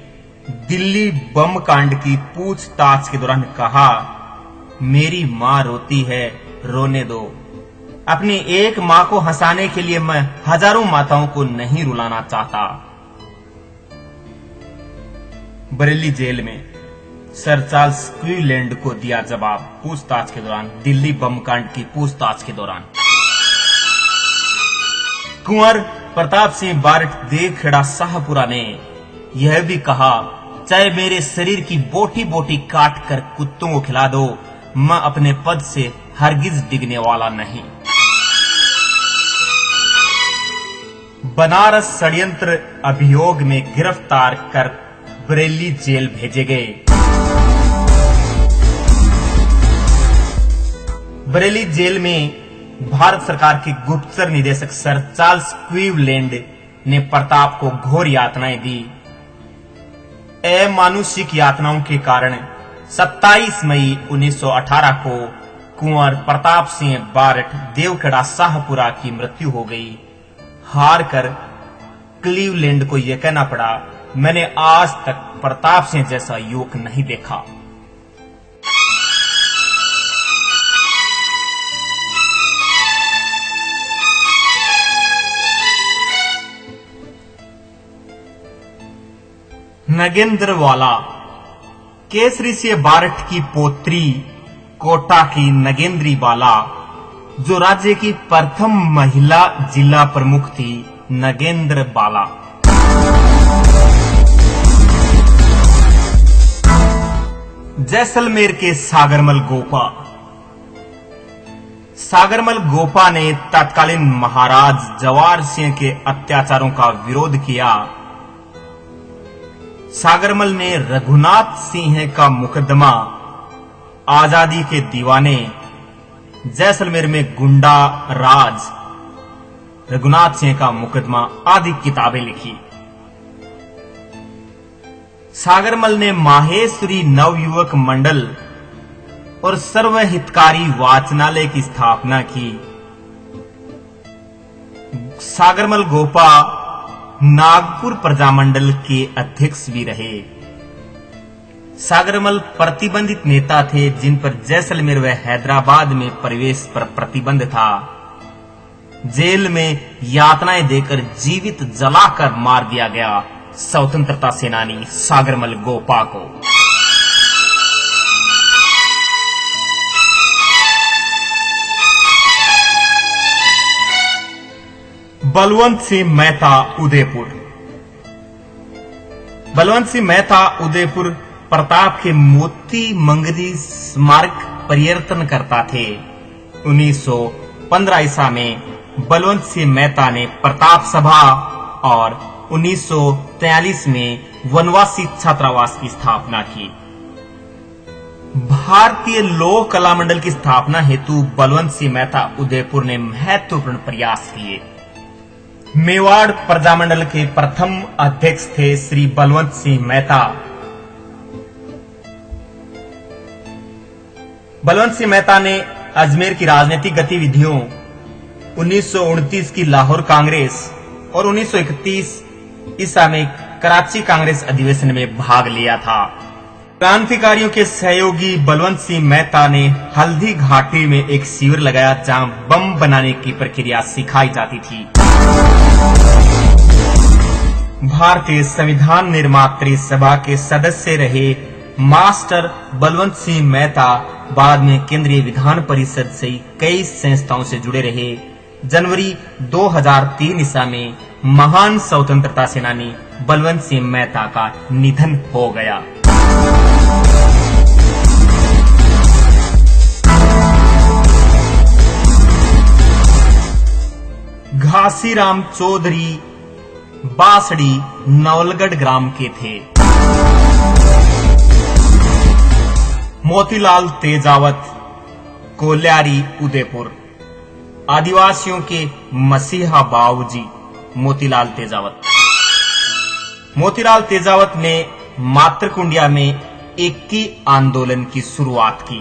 दिल्ली बम कांड की पूछताछ के दौरान कहा, मेरी मां रोती है, रोने दो। अपनी एक मां को हंसाने के लिए मैं हजारों माताओं को नहीं रुलाना चाहता। बरेली जेल में सर चार्ल्स क्लीवलैंड को दिया जवाब पूछताछ के दौरान, दिल्ली बम कांड की पूछताछ के दौरान। कुंवर प्रताप सिंह बारठ देवखेड़ा शाहपुरा ने यह भी कहा, चाहे मेरे शरीर की बोटी बोटी काट कर कुत्तों को खिला दो, मैं अपने पद से हरगिज डिगने वाला नहीं। बनारस षड्यंत्र अभियोग में गिरफ्तार कर बरेली जेल भेजे गए। बरेली जेल में भारत सरकार के गुप्तचर निदेशक सर चार्ल्स क्लीवलैंड ने प्रताप को घोर यातनाएं दी। अमानुषिक यातनाओं के कारण 27 मई 1918 को कुंवर प्रताप सिंह बारठ देवखेड़ा शाहपुरा की मृत्यु हो गई। हार कर क्लीवलैंड को यह कहना पड़ा, मैंने आज तक प्रताप सिंह जैसा युवक नहीं देखा। नगेंद्र वाला। केसरी सिंह बारठ की पोत्री कोटा की नगेंद्री बाला, जो राज्य की प्रथम महिला जिला प्रमुख थी, नगेंद्र बाला। जैसलमेर के सागरमल गोपा। सागरमल गोपा ने तत्कालीन महाराज जवाहर सिंह के अत्याचारों का विरोध किया। सागरमल ने रघुनाथ सिंह का मुकदमा आजादी के दीवाने, जैसलमेर में गुंडा राज, रघुनाथ सिंह का मुकदमा आदि किताबें लिखी। सागरमल ने माहेश्वरी नवयुवक मंडल और सर्वहितकारी वाचनालय की स्थापना की। सागरमल गोपा नागपुर प्रजामंडल के अध्यक्ष भी रहे। सागरमल प्रतिबंधित नेता थे जिन पर जैसलमेर व हैदराबाद में प्रवेश पर प्रतिबंध था। जेल में यातनाएं देकर जीवित जलाकर मार दिया गया स्वतंत्रता सेनानी सागरमल गोपा को। बलवंत सिंह मेहता उदयपुर। बलवंत सिंह मेहता उदयपुर प्रताप के मोती मंगरी स्मारक पर्यटन करता थे। 1915 ईसा में बलवंत सिंह मेहता ने प्रताप सभा और 1943 में वनवासी छात्रावास की स्थापना की। भारतीय लोक कला मंडल की स्थापना हेतु बलवंत सिंह मेहता उदयपुर ने महत्वपूर्ण प्रयास किए। मेवाड़ प्रजामंडल के प्रथम अध्यक्ष थे श्री बलवंत सिंह मेहता। बलवंत सिंह मेहता ने अजमेर की राजनीतिक गतिविधियों 1929 की लाहौर कांग्रेस और 1931 ईसा में कराची कांग्रेस अधिवेशन में भाग लिया था। क्रांतिकारियों के सहयोगी बलवंत सिंह मेहता ने हल्दी घाटी में एक शिविर लगाया जहां बम बनाने की प्रक्रिया सिखाई जाती थी। भारतीय संविधान निर्मात्री सभा के सदस्य रहे मास्टर बलवंत सिंह मेहता बाद में केंद्रीय विधान परिषद से कई संस्थाओं से जुड़े रहे। जनवरी 2003 ईसा में महान स्वतंत्रता सेनानी बलवंत सिंह मेहता का निधन हो गया। घासीराम चौधरी बासड़ी नवलगढ़ ग्राम के थे। मोतीलाल तेजावत कोल्यारी उदयपुर। आदिवासियों के मसीहा बाबूजी मोतीलाल तेजावत। मोतीलाल तेजावत ने मातृकुंडिया में एकी आंदोलन की शुरुआत की।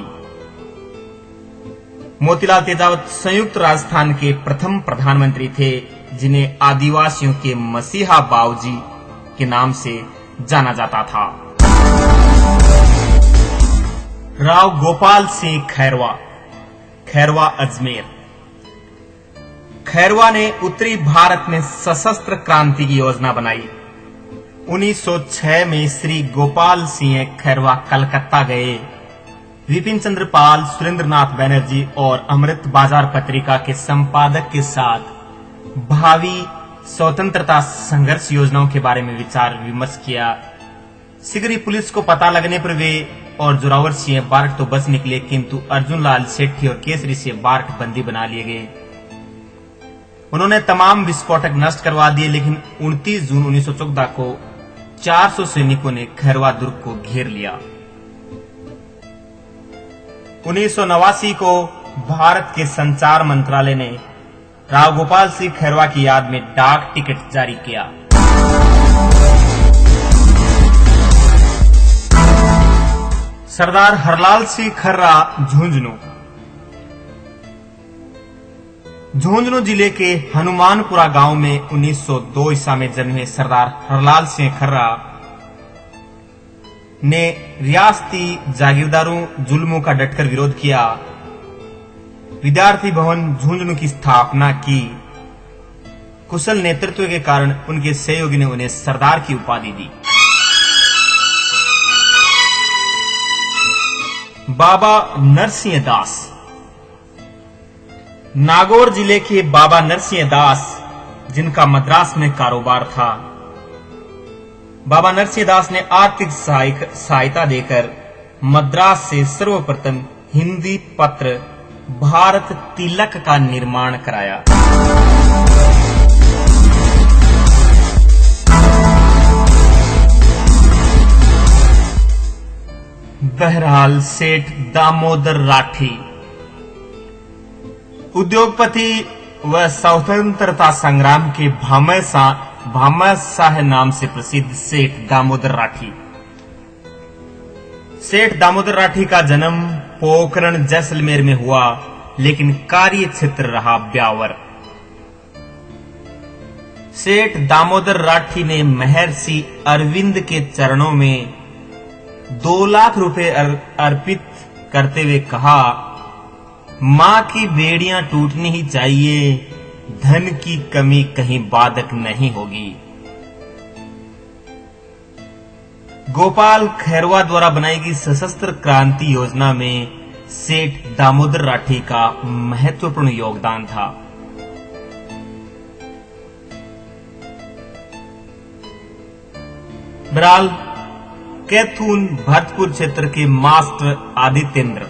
मोतीलाल तेजावत संयुक्त राजस्थान के प्रथम प्रधानमंत्री थे जिन्हें आदिवासियों के मसीहा बाबूजी के नाम से जाना जाता था। राव गोपाल सिंह खैरवा, खैरवा अजमेर। खैरवा ने उत्तरी भारत में सशस्त्र क्रांति की योजना बनाई। 1906 में श्री गोपाल सिंह खैरवा कलकत्ता गए। विपिन चंद्र पाल, सुरेंद्रनाथ बैनर्जी और अमृत बाजार पत्रिका के संपादक के साथ भावी स्वतंत्रता संघर्ष योजनाओं के बारे में विचार विमर्श किया। शीघ्र ही पुलिस को पता लगने पर वे और जोरावर सिंह बार्ट तो बच निकले, किंतु अर्जुन लाल सेठी और केसरी से बार्ट बंदी बना लिए गए। उन्होंने तमाम विस्फोटक नष्ट करवा दिए, लेकिन 29 जून 1914 को 400 सैनिकों ने खैरवा दुर्ग को घेर लिया। 1989 को भारत के संचार मंत्रालय ने राव गोपाल सिंह खैरवा की याद में डाक टिकट जारी किया। सरदार हरलाल सिंह खर्रा झुंझुनू। झुंझुनू जिले के हनुमानपुरा गांव में 1902 ईसा में जन्मे सरदार हरलाल सिंह खर्रा ने रियासती जागीरदारों जुल्मों का डटकर विरोध किया। विद्यार्थी भवन झुंझुनू की स्थापना की। कुशल नेतृत्व के कारण उनके सहयोगी ने उन्हें सरदार की उपाधि दी। बाबा नरसिंह दास। नागौर जिले के बाबा नरसिंह दास, जिनका मद्रास में कारोबार था। बाबा नरसिंह दास ने आर्थिक सहायता देकर मद्रास से सर्वप्रथम हिंदी पत्र भारत तिलक का निर्माण कराया। बहरहाल सेठ दामोदर राठी। उद्योगपति वह स्वतंत्रता संग्राम के भामाशाह नाम से प्रसिद्ध सेठ दामोदर राठी। सेठ दामोदर राठी का जन्म पोखरण जैसलमेर में हुआ, लेकिन कार्य क्षेत्र रहा ब्यावर। सेठ दामोदर राठी ने महर्षि अरविंद के चरणों में 2 लाख रुपए अर्पित करते हुए कहा, मां की बेड़ियां टूटनी ही चाहिए, धन की कमी कहीं बाधक नहीं होगी। गोपाल खैरवा द्वारा बनाई गई सशस्त्र क्रांति योजना में सेठ दामोदर राठी का महत्वपूर्ण योगदान था। बहरहाल कैथून भरतपुर क्षेत्र के मास्टर आदित्येंद्र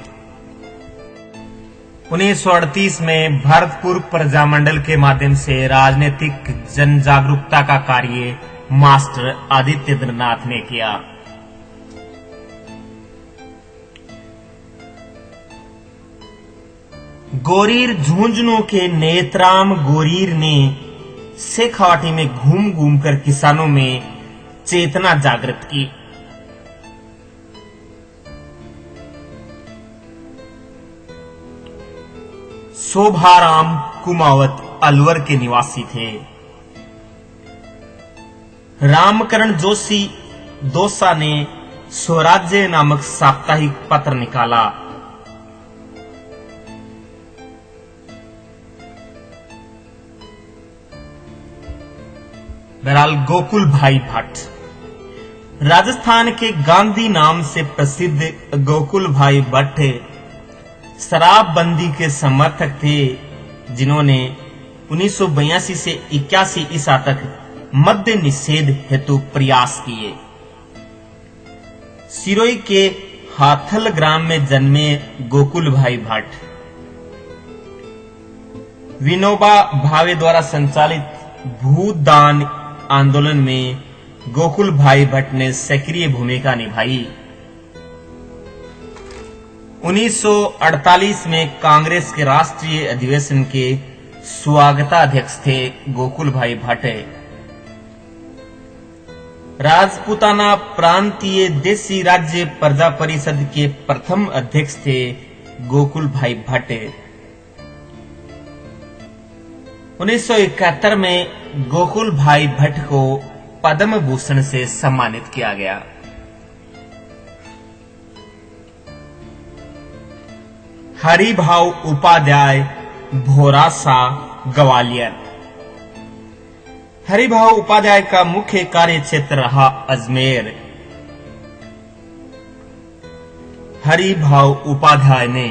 1938 में भरतपुर प्रजामंडल के माध्यम से राजनीतिक जन जागरूकता का कार्य मास्टर आदित्येंद्र नाथ ने किया। गोरीर झुंझुनू के नेत्राम गोरीर ने शेखावाटी में घूम घूम कर किसानों में चेतना जागृत की। शोभाराम कुमावत अलवर के निवासी थे। रामकरण जोशी दोसा ने स्वराज्य नामक साप्ताहिक पत्र निकाला। बहरहाल गोकुल भाई भट्ट राजस्थान के गांधी नाम से प्रसिद्ध गोकुल भाई भट्ट शराबबंदी के समर्थक थे, जिन्होंने 1982 से 81 ईसा तक मद्य निषेध हेतु प्रयास किए। सिरोही के हाथल ग्राम में जन्मे गोकुल भाई भट्ट विनोबा भावे द्वारा संचालित भूदान आंदोलन में गोकुल भाई भट्ट ने सक्रिय भूमिका निभाई। 1948 में कांग्रेस के राष्ट्रीय अधिवेशन के स्वागताध्यक्ष थे गोकुल भाई भट्ट। राजपूताना प्रांतीय देशी राज्य प्रजा परिषद के प्रथम अध्यक्ष थे गोकुल भाई भट्ट। 1971 में गोकुल भाई भट्ट को पद्म भूषण से सम्मानित किया गया। हरिभाव उपाध्याय भोरासा ग्वालियर। हरिभाव उपाध्याय का मुख्य कार्य क्षेत्र रहा अजमेर। हरिभाव उपाध्याय ने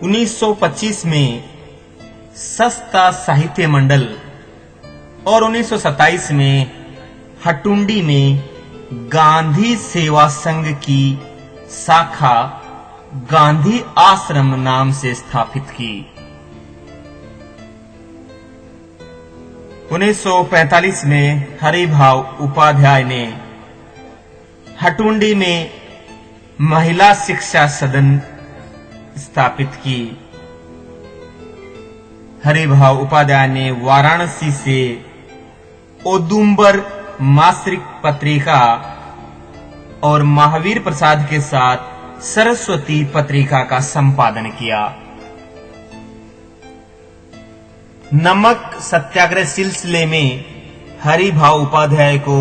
1925 में सस्ता साहित्य मंडल और 1927 में हटुंडी में गांधी सेवा संघ की शाखा गांधी आश्रम नाम से स्थापित की। 1945 में हरिभाव उपाध्याय ने हटुंडी में महिला शिक्षा सदन स्थापित की। हरिभाव उपाध्याय ने वाराणसी से औदुंबर मासिक पत्रिका और महावीर प्रसाद के साथ सरस्वती पत्रिका का संपादन किया। नमक सत्याग्रह सिलसिले में हरिभाव उपाध्याय को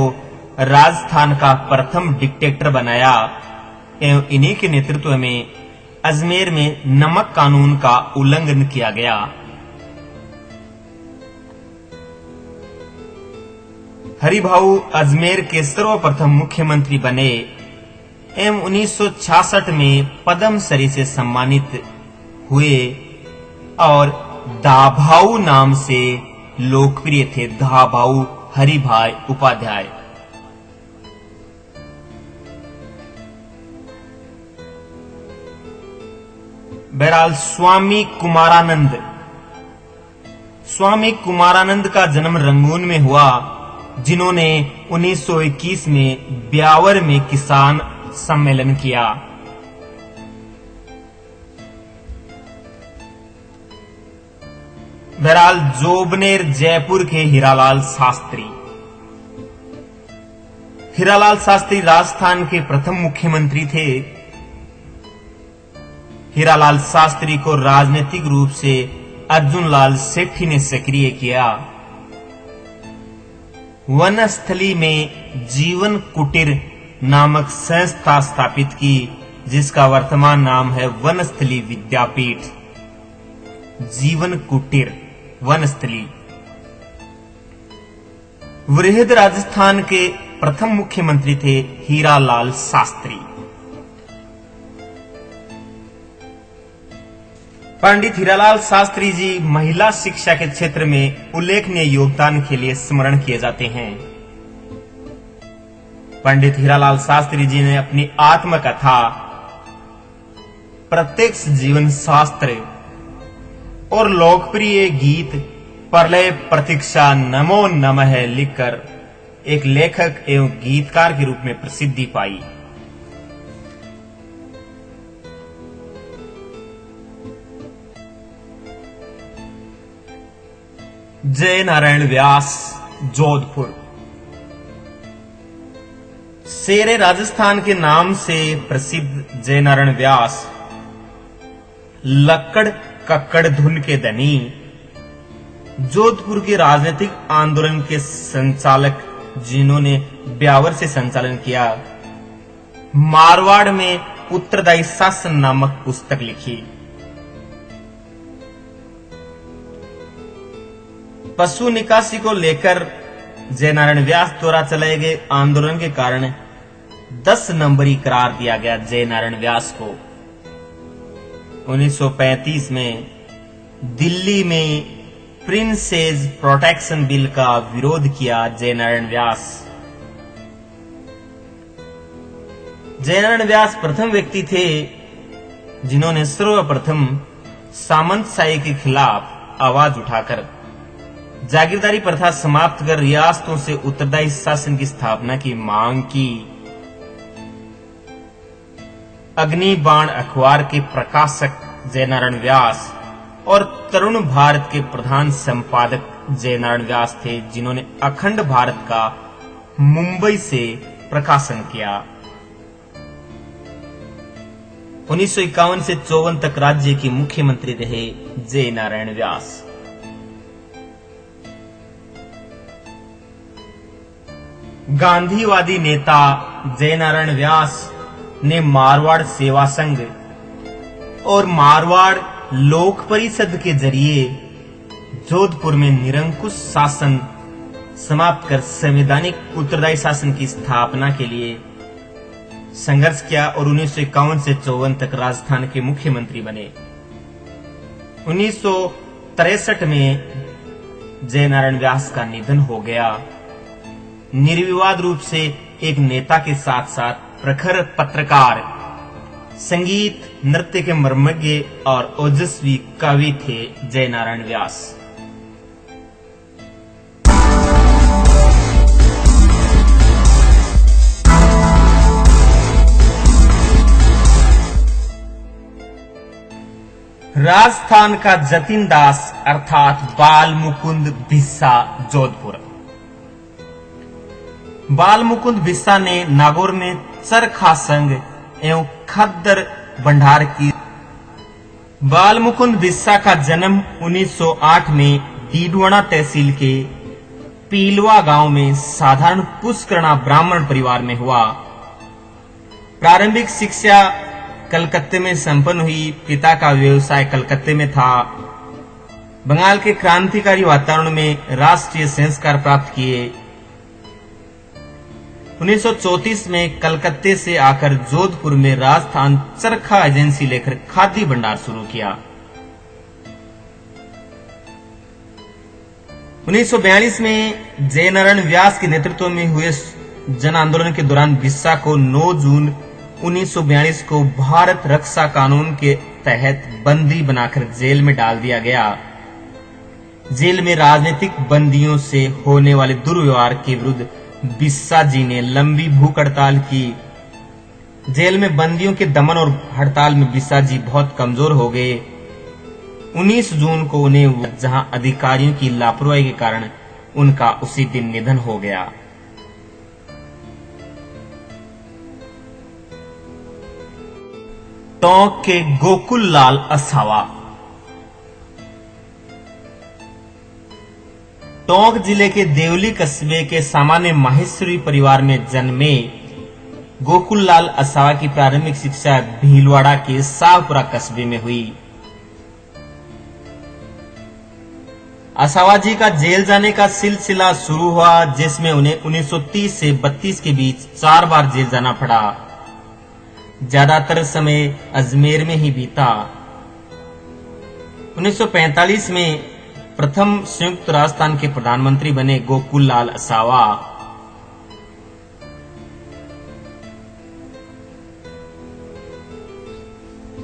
राजस्थान का प्रथम डिक्टेटर बनाया एवं इन्हीं के नेतृत्व में अजमेर में नमक कानून का उल्लंघन किया गया। हरिभाऊ अजमेर के सर्वप्रथम मुख्यमंत्री बने एवं 1966 में पद्मश्री से सम्मानित हुए और दाभाऊ नाम से लोकप्रिय थे। दाभाऊ हरिभाई उपाध्याय। बहरहाल स्वामी कुमारानंद का जन्म रंगून में हुआ, जिन्होंने 1921 में ब्यावर में किसान सम्मेलन किया। बहरहाल जोबनेर जयपुर के हीरालाल शास्त्री। हीरालाल शास्त्री राजस्थान के प्रथम मुख्यमंत्री थे। हीरालाल शास्त्री को राजनीतिक रूप से अर्जुनलाल सेठी ने सक्रिय किया। वनस्थली में जीवन कुटीर नामक संस्था स्थापित की, जिसका वर्तमान नाम है वनस्थली विद्यापीठ। जीवन कुटीर वनस्थली। वृहद राजस्थान के प्रथम मुख्यमंत्री थे हीरालाल शास्त्री। पंडित हीरालाल शास्त्री जी महिला शिक्षा के क्षेत्र में उल्लेखनीय योगदान के लिए स्मरण किए जाते हैं। पंडित हीरालाल शास्त्री जी ने अपनी आत्मकथा प्रत्यक्ष जीवन शास्त्र और लोकप्रिय गीत प्रलय प्रतीक्षा नमो नमः लिखकर एक लेखक एवं गीतकार के रूप में प्रसिद्धि पाई। जय नारायण व्यास, जोधपुर। शेरे राजस्थान के नाम से प्रसिद्ध जय नारायण व्यास लक्कड़ कक्कड़ धुन के धनी, जोधपुर के राजनीतिक आंदोलन के संचालक जिन्होंने ब्यावर से संचालन किया, मारवाड़ में उत्तरदायी शासन नामक पुस्तक लिखी। पशु निकासी को लेकर जय नारायण व्यास द्वारा चलाए गए आंदोलन के कारण 10 नंबरी करार दिया गया जय नारायण व्यास को। 1935 में दिल्ली में प्रिंसेस प्रोटेक्शन बिल का विरोध किया जय नारायण व्यास। जय नारायण व्यास प्रथम व्यक्ति थे जिन्होंने सर्वप्रथम सामंतशाही के खिलाफ आवाज उठाकर जागीरदारी प्रथा समाप्त कर रियासतों से उत्तरदायी शासन की स्थापना की मांग की। अग्निबाण अखबार के प्रकाशक जय नारायण व्यास और तरुण भारत के प्रधान संपादक जय नारायण व्यास थे, जिन्होंने अखंड भारत का मुंबई से प्रकाशन किया। 1951 से 54 तक राज्य के मुख्यमंत्री रहे जय नारायण व्यास। गांधीवादी नेता जय नारायण व्यास ने मारवाड़ सेवा संघ और मारवाड़ लोक परिषद के जरिए जोधपुर में निरंकुश शासन समाप्त कर संवैधानिक उत्तरदायी शासन की स्थापना के लिए संघर्ष किया और 1951 से 54 तक राजस्थान के मुख्यमंत्री बने। 1963 में जय नारायण व्यास का निधन हो गया। निर्विवाद रूप से एक नेता के साथ साथ प्रखर पत्रकार, संगीत नृत्य के मर्मज्ञ और ओजस्वी कवि थे जय नारायण व्यास। राजस्थान का जतिन दास अर्थात बाल मुकुंद बिस्सा, जोधपुर। बाल मुकुंद बिस्सा ने नागौर में चरखा संघ एवं खद्दर भंडार की। बाल मुकुंद बिस्सा का जन्म 1908 में डीडवाना तहसील के पीलवा गांव में साधारण पुष्करणा ब्राह्मण परिवार में हुआ। प्रारंभिक शिक्षा कलकत्ते में संपन्न हुई। पिता का व्यवसाय कलकत्ते में था। बंगाल के क्रांतिकारी वातावरण में राष्ट्रीय संस्कार प्राप्त किए। 1934 में कलकत्ते से आकर जोधपुर में राजस्थान चरखा एजेंसी लेकर खादी भंडार शुरू किया। 1942 में जय नारायण व्यास के नेतृत्व में हुए जन आंदोलन के दौरान बिस्सा को 9 जून 1942 को भारत रक्षा कानून के तहत बंदी बनाकर जेल में डाल दिया गया। जेल में राजनीतिक बंदियों से होने वाले दुर्व्यवहार के विरुद्ध बिस्सा जी ने लंबी भूख हड़ताल की। जेल में बंदियों के दमन और हड़ताल में बिस्सा जी बहुत कमजोर हो गए। 19 जून को उन्हें जहां अधिकारियों की लापरवाही के कारण उनका उसी दिन निधन हो गया। टोंक के गोकुल लाल असावा। टोंक जिले के देवली कस्बे के सामान्य माहेश्वरी परिवार में जन्मे गोकुल लाल असावा की प्रारंभिक शिक्षा भीलवाड़ा के शाहपुरा कस्बे में हुई। असावा जी का जेल जाने का सिलसिला शुरू हुआ, जिसमें उन्हें 1930 से 32 के बीच 4 बार जेल जाना पड़ा। ज्यादातर समय अजमेर में ही बीता। 1945 में प्रथम संयुक्त राजस्थान के प्रधानमंत्री बने गोकुल लाल असावा।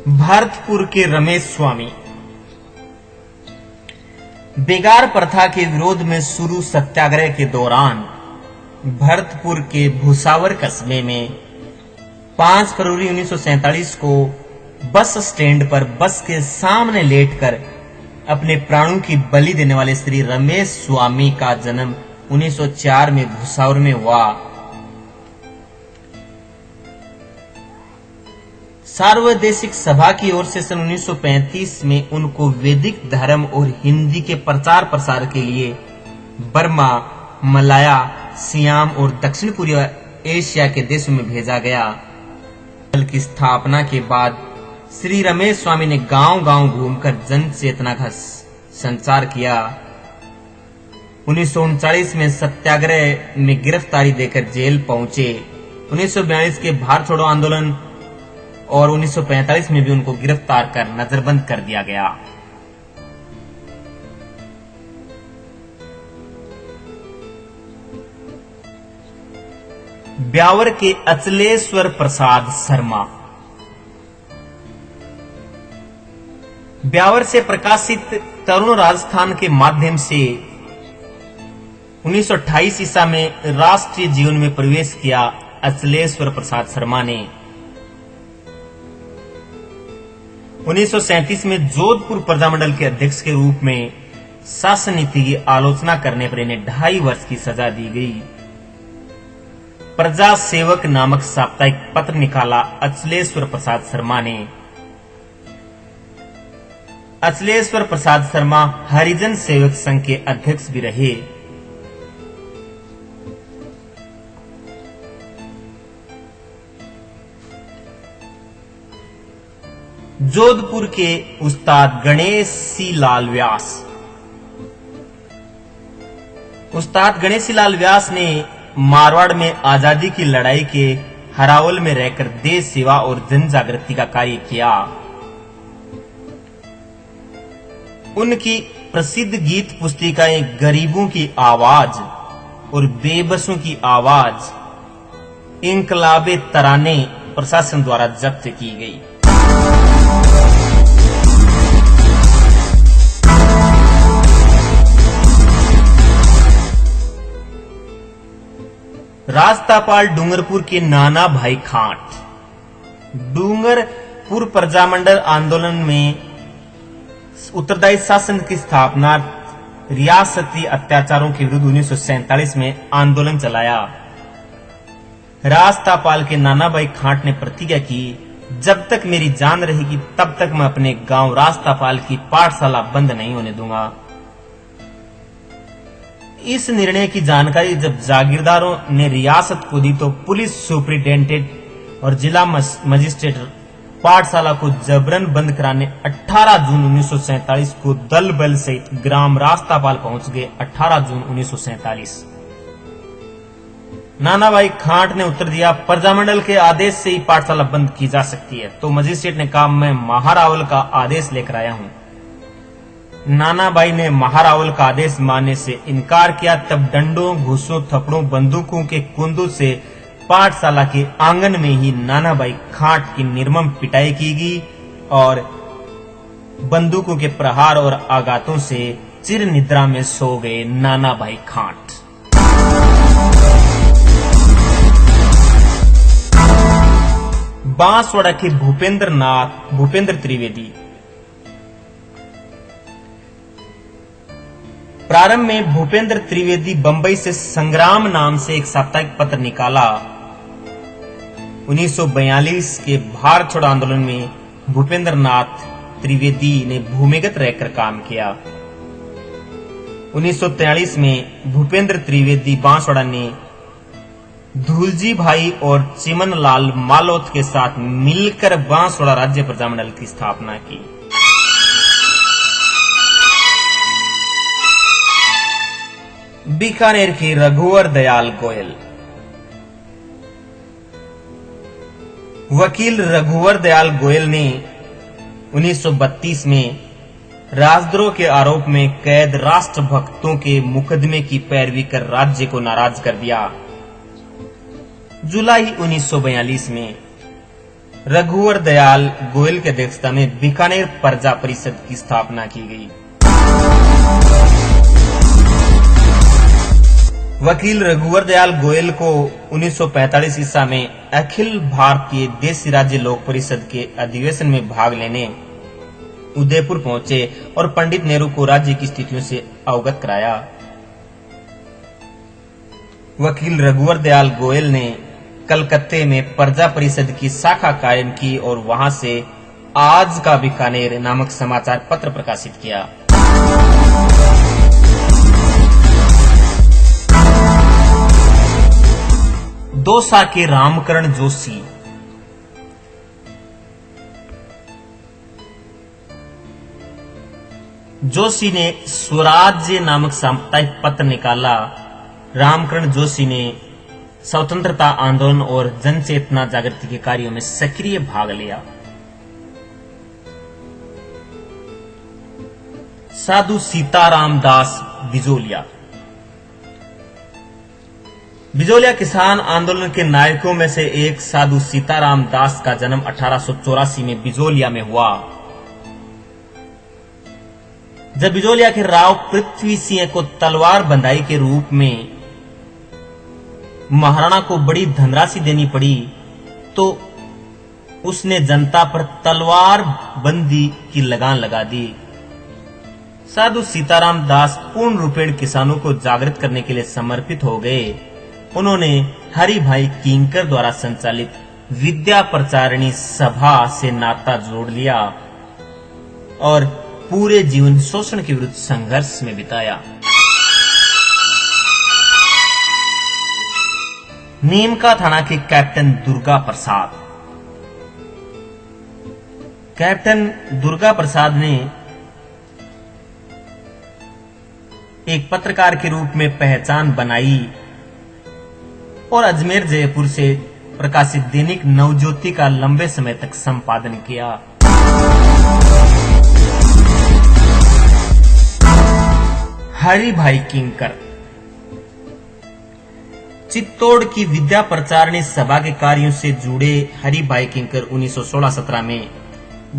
भरतपुर के रमेश स्वामी। बेगार प्रथा के विरोध में शुरू सत्याग्रह के दौरान भरतपुर के भुसावर कस्बे में 5 फरवरी 1947 को बस स्टैंड पर बस के सामने लेटकर अपने प्राणों की बलि देने वाले श्री रमेश स्वामी का जन्म 1904 में भुसावर में हुआ। सार्वदेशिक सभा की ओर से सन 1935 में उनको वैदिक धर्म और हिंदी के प्रचार प्रसार के लिए बर्मा, मलाया, सियाम और दक्षिण पूर्व एशिया के देशों में भेजा गया। दल की स्थापना के बाद श्री रमेश स्वामी ने गांव-गांव घूमकर जन चेतना का संचार किया। 1939 में सत्याग्रह में गिरफ्तारी देकर जेल पहुंचे। 1942 के भारत छोड़ो आंदोलन और 1945 में भी उनको गिरफ्तार कर नजरबंद कर दिया गया। ब्यावर के अचलेश्वर प्रसाद शर्मा। ब्यावर से प्रकाशित तरुण राजस्थान के माध्यम से 1928 ईसा में राष्ट्रीय जीवन में प्रवेश किया अचलेश्वर प्रसाद शर्मा ने। 1937 में जोधपुर प्रजामंडल के अध्यक्ष के रूप में शासन नीति की आलोचना करने पर इन्हें 2.5 वर्ष की सजा दी गई। प्रजा सेवक नामक साप्ताहिक पत्र निकाला अचलेश्वर प्रसाद शर्मा ने। अचलेश्वर प्रसाद शर्मा हरिजन सेवक संघ के अध्यक्ष भी रहे। जोधपुर के उस्ताद गणेशी लाल व्यास। उस्ताद गणेशी लाल व्यास ने मारवाड़ में आजादी की लड़ाई के हरावल में रहकर देश सेवा और जन जागृति का कार्य किया। उनकी प्रसिद्ध गीत पुस्तिकाएं गरीबों की आवाज और बेबसों की आवाज, इंकलाबे तराने प्रशासन द्वारा जब्त की गई। रास्तापाल डूंगरपुर के नाना भाई खाट। डूंगरपुर प्रजामंडल आंदोलन में उत्तरदायी शासन की स्थापना, रियासती अत्याचारों के विरुद्ध 1947 में आंदोलन चलाया। रास्तापाल के नाना भाई खाट ने प्रतिज्ञा की, जब तक मेरी जान रहेगी तब तक मैं अपने गांव रास्तापाल की पाठशाला बंद नहीं होने दूंगा। इस निर्णय की जानकारी जब जागीरदारों ने रियासत को दी तो पुलिस सुपरिटेंडेंट और जिला मजिस्ट्रेट पाठशाला को जबरन बंद कराने 18 जून 1947 को दल बल सहित ग्राम रास्तापाल पहुंच गए। 18 जून 1947 नाना भाई खाट ने उत्तर दिया, प्रजामंडल के आदेश से ही पाठशाला बंद की जा सकती है। तो मजिस्ट्रेट ने कहा, मैं महारावल का आदेश लेकर आया हूं। नाना भाई ने महारावल का आदेश मानने से इनकार किया। तब डंडों, घूसों, थप्पड़ों, बंदूकों के कुंदों से पाठशाला के आंगन में ही नाना भाई खाट की निर्मम पिटाई की गई और बंदूकों के प्रहार और आघातों से चिर निद्रा में सो गए नाना भाई खाट। बांसवाड़ा के भूपेंद्र त्रिवेदी। प्रारंभ में भूपेंद्र त्रिवेदी बंबई से संग्राम नाम से एक साप्ताहिक पत्र निकाला। 1942 के भारत छोड़ो आंदोलन में भूपेंद्र नाथ त्रिवेदी ने भूमिगत रहकर काम किया। 1943 में भूपेंद्र त्रिवेदी बांसवाड़ा ने धूलजी भाई और चिमन लाल मालोत के साथ मिलकर बांसवाड़ा राज्य प्रजामंडल की स्थापना की। बीकानेर के रघुवर दयाल गोयल। वकील रघुवर दयाल गोयल ने 1932 में राजद्रोह के आरोप में कैद राष्ट्रभक्तों के मुकदमे की पैरवी कर राज्य को नाराज कर दिया। जुलाई 1942 में रघुवर दयाल गोयल की अध्यक्षता में बीकानेर प्रजा परिषद की स्थापना की गई। वकील रघुवर दयाल गोयल को 1945 ईसा में अखिल भारतीय देशी राज्य लोक परिषद के अधिवेशन में भाग लेने उदयपुर पहुंचे और पंडित नेहरू को राज्य की स्थितियों से अवगत कराया। वकील रघुवर दयाल गोयल ने कलकत्ते में प्रजा परिषद की शाखा कायम की और वहां से आज का बीकानेर नामक समाचार पत्र प्रकाशित किया। दौसा के रामकरण जोशी। जोशी ने स्वराज्य नामक साप्ताहिक पत्र निकाला। रामकरण जोशी ने स्वतंत्रता आंदोलन और जनचेतना जागृति के कार्यों में सक्रिय भाग लिया। साधु सीताराम दास बिजोलिया। बिजोलिया किसान आंदोलन के नायकों में से एक साधु सीताराम दास का जन्म 1884 में बिजोलिया में हुआ। जब बिजोलिया के राव पृथ्वी सिंह को तलवार बंधाई के रूप में महाराणा को बड़ी धनराशि देनी पड़ी तो उसने जनता पर तलवार बंदी की लगान लगा दी। साधु सीताराम दास पूर्ण रूपेण किसानों को जागृत करने के लिए समर्पित हो गए। उन्होंने हरि भाई किंकर द्वारा संचालित विद्या प्रचारिणी सभा से नाता जोड़ लिया और पूरे जीवन शोषण के विरुद्ध संघर्ष में बिताया। नीमका थाना के कैप्टन दुर्गा प्रसाद। कैप्टन दुर्गा प्रसाद ने एक पत्रकार के रूप में पहचान बनाई और अजमेर जयपुर से प्रकाशित दैनिक नवज्योति का लंबे समय तक संपादन किया। हरि भाई किंकर। चित्तौड़ की विद्या प्रचारिणी सभा के कार्यों से जुड़े हरि भाई किंकर 1916-17 में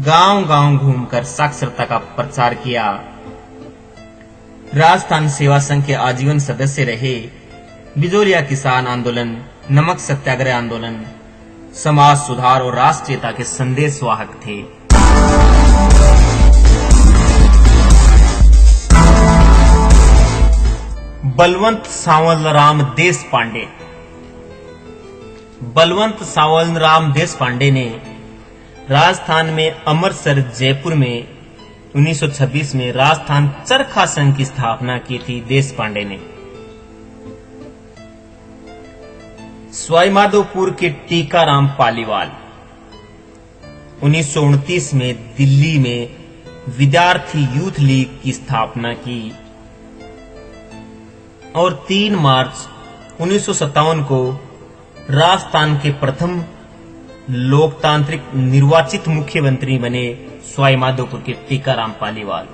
गांव-गांव घूमकर साक्षरता का प्रचार किया। राजस्थान सेवा संघ के आजीवन सदस्य रहे। बिजोलिया किसान आंदोलन, नमक सत्याग्रह आंदोलन, समाज सुधार और राष्ट्रीयता के संदेशवाहक थे। बलवंत सांवलराम देशपांडे। बलवंत सांवलराम देशपांडे ने राजस्थान में अमृतसर जयपुर में 1926 में राजस्थान चरखा संघ की स्थापना की थी। देशपांडे ने सवाईमाधोपुर के टीकाराम पालीवाल। 1929 में दिल्ली में विद्यार्थी यूथ लीग की स्थापना की और 3 मार्च 1957 को राजस्थान के प्रथम लोकतांत्रिक निर्वाचित मुख्यमंत्री बने सवाईमाधोपुर के टीकाराम पालीवाल।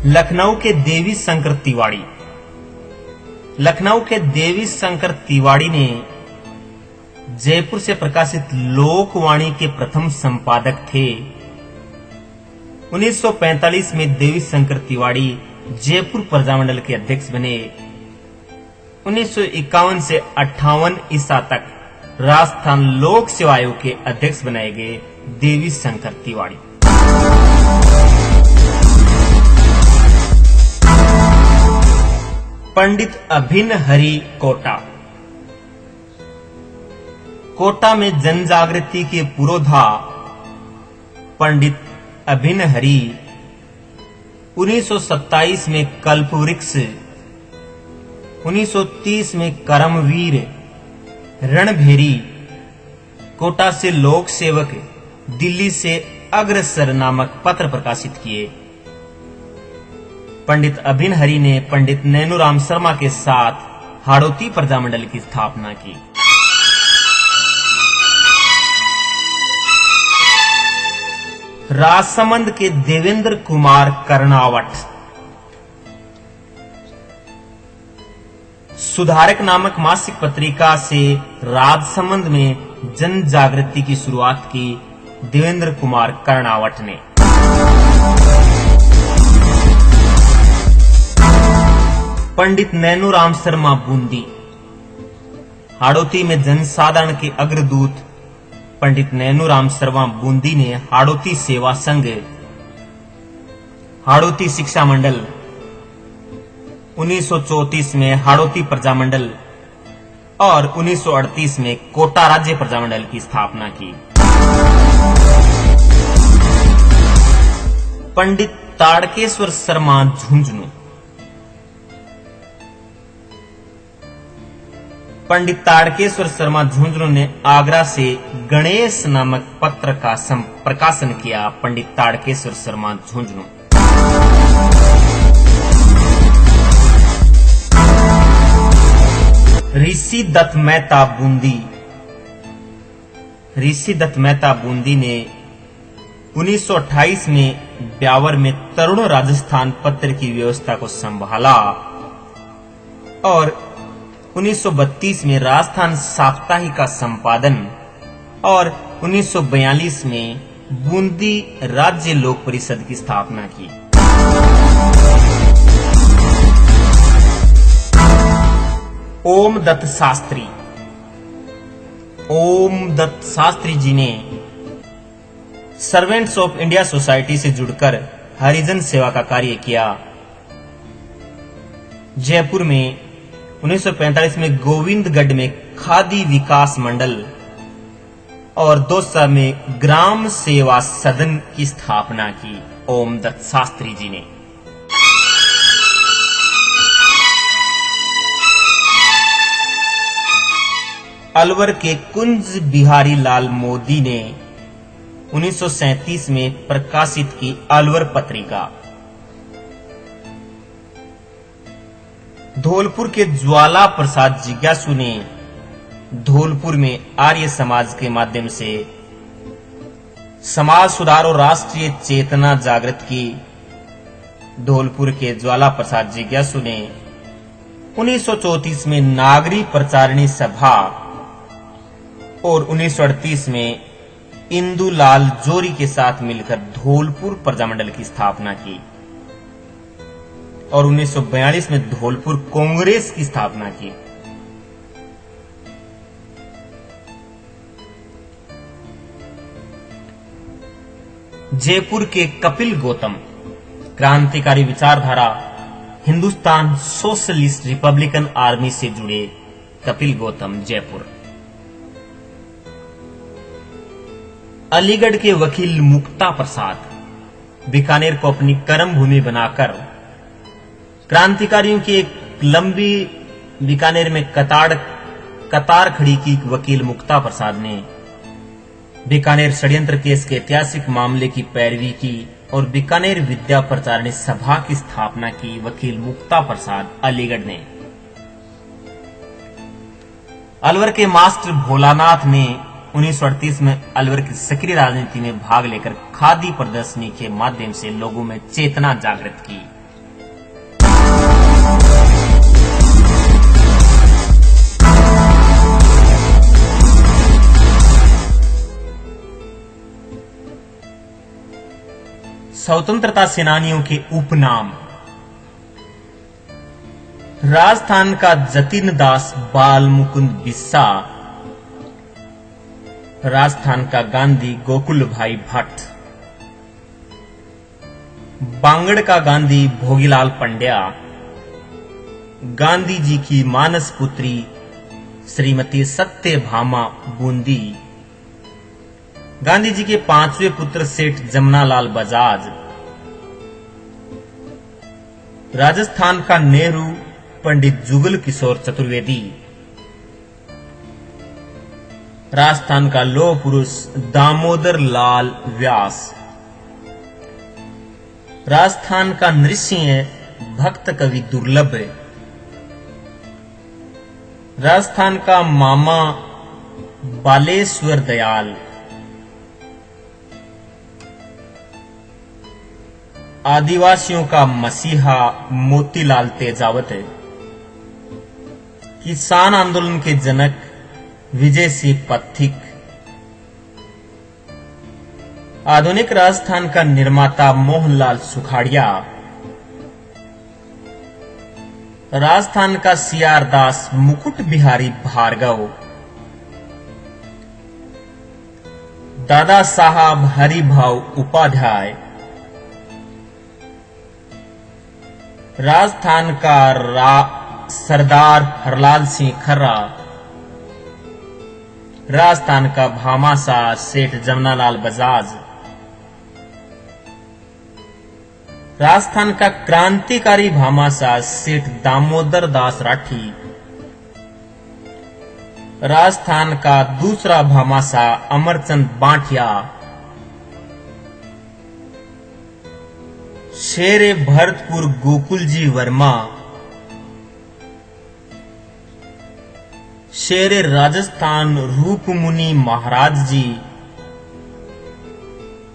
लखनऊ के देवी शंकर तिवाड़ी। लखनऊ के देवी शंकर तिवाड़ी ने जयपुर से प्रकाशित लोकवाणी के प्रथम संपादक थे। 1945 में देवी शंकर तिवाड़ी जयपुर प्रजामंडल के अध्यक्ष बने। 1951 से 58 ईसा तक राजस्थान लोक सेवा आयोग के अध्यक्ष बनाए गए देवी शंकर तिवाड़ी। पंडित अभिन्न हरि कोटा। कोटा में जन जागृति के पुरोधा पंडित अभिन्न हरि 1927 में कल्पवृक्ष, 1930 में करमवीर, रणभेरी, कोटा से लोक सेवक, दिल्ली से अग्रसर नामक पत्र प्रकाशित किए। पंडित अभिन्न हरि ने पंडित नैनूराम शर्मा के साथ हाड़ौती प्रजामंडल की स्थापना की। राजसमंद के देवेंद्र कुमार कर्णावट सुधारक नामक मासिक पत्रिका से राजसमंद में जन जागृति की शुरुआत की देवेंद्र कुमार कर्णावट ने। पंडित नैनूराम शर्मा बूंदी हाड़ौती में जनसाधारण के अग्रदूत पंडित नैनूराम शर्मा बूंदी ने हाड़ौती सेवा संघ, हाड़ौती शिक्षा मंडल, 1934 में हाड़ौती प्रजामंडल और 1938 में कोटा राज्य प्रजामंडल की स्थापना की। पंडित ताड़केश्वर शर्मा झुंझुनू पंडित ताड़केश्वर शर्मा झुंझुनू ने आगरा से गणेश नामक पत्र का प्रकाशन किया। पंडित ताड़केश्वर शर्मा झुंझुनू ऋषि दत्त मेहता बूंदी ऋषि दत्त मेहता बूंदी ने 1928 में ब्यावर में तरुण राजस्थान पत्र की व्यवस्था को संभाला और 1932 में राजस्थान साप्ताहिक का संपादन और 1942 में बूंदी राज्य लोक परिषद की स्थापना की। ओम दत्त शास्त्री जी ने सर्वेंट्स ऑफ इंडिया सोसाइटी से जुड़कर हरिजन सेवा का कार्य किया। जयपुर में 1945 में गोविंदगढ़ में खादी विकास मंडल और दौसा में ग्राम सेवा सदन की स्थापना की ओम दत्त शास्त्री जी ने। अलवर के कुंज बिहारी लाल मोदी ने 1937 में प्रकाशित की अलवर पत्रिका। धौलपुर के ज्वाला प्रसाद जिज्ञासु ने धौलपुर में आर्य समाज के माध्यम से समाज सुधार और राष्ट्रीय चेतना जागृत की। धौलपुर के ज्वाला प्रसाद जिज्ञासु ने 1934 में नागरी प्रचारिणी सभा और 1938 में इंदुलाल जोरी के साथ मिलकर धौलपुर प्रजामंडल की स्थापना की और 1942 में धौलपुर कांग्रेस की स्थापना की। जयपुर के कपिल गौतम क्रांतिकारी विचारधारा हिंदुस्तान सोशलिस्ट रिपब्लिकन आर्मी से जुड़े कपिल गौतम जयपुर। अलीगढ़ के वकील मुक्ता प्रसाद बीकानेर को अपनी कर्म भूमि बनाकर क्रांतिकारियों की एक लंबी बीकानेर में कतार खड़ी की वकील मुक्ता प्रसाद ने बीकानेर षड्यंत्र केस के ऐतिहासिक मामले की पैरवी की और बीकानेर विद्या प्रचारिणी सभा की स्थापना की। वकील मुक्ता प्रसाद अलीगढ़ ने। अलवर के मास्टर भोलानाथ ने 1938 में अलवर की सक्रिय राजनीति में भाग लेकर खादी प्रदर्शनी के माध्यम से लोगों में चेतना जागृत की। स्वतंत्रता सेनानियों के उपनाम। राजस्थान का जतिन दास बाल मुकुंद बिस्सा, राजस्थान का गांधी गोकुल भाई भट्ट, बांगड़ का गांधी भोगीलाल पंड्या, गांधी जी की मानस पुत्री श्रीमती सत्यभामा बूंदी, गांधी जी के 5वें पुत्र सेठ जमनालाल बजाज, राजस्थान का नेहरू पंडित जुगल किशोर चतुर्वेदी, राजस्थान का लौह पुरुष दामोदर लाल व्यास, राजस्थान का नृसिंह भक्त कवि दुर्लभ, राजस्थान का मामा बालेश्वर दयाल, आदिवासियों का मसीहा मोतीलाल तेजावत, किसान आंदोलन के जनक विजय सिंह पथिक, आधुनिक राजस्थान का निर्माता मोहनलाल सुखाड़िया, राजस्थान का सीआर दास मुकुट बिहारी भार्गव, दादा साहब हरिभाव उपाध्याय, राजस्थान का सरदार हरलाल सिंह खर्रा, राजस्थान का भामाशाह सेठ जमनालाल बजाज, राजस्थान का क्रांतिकारी भामाशाह सेठ दामोदर दास राठी, राजस्थान का दूसरा भामाशाह अमरचंद बांटिया, शेरे भरतपुर गोकुलजी वर्मा, शेरे राजस्थान रूपमुनि महाराज जी,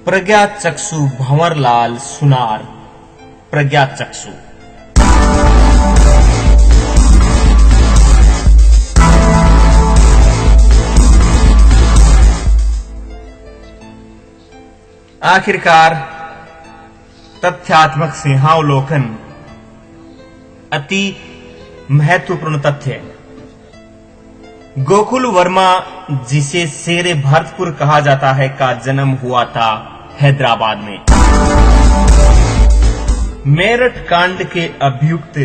प्रज्ञा चक्षु भंवरलाल सुनार, प्रज्ञा चक्षु। आखिरकार तथ्यात्मक सिंहावलोकन अति महत्वपूर्ण तथ्य। गोकुल वर्मा, जिसे शेरे भरतपुर कहा जाता है, का जन्म हुआ था हैदराबाद में। मेरठ कांड के अभियुक्त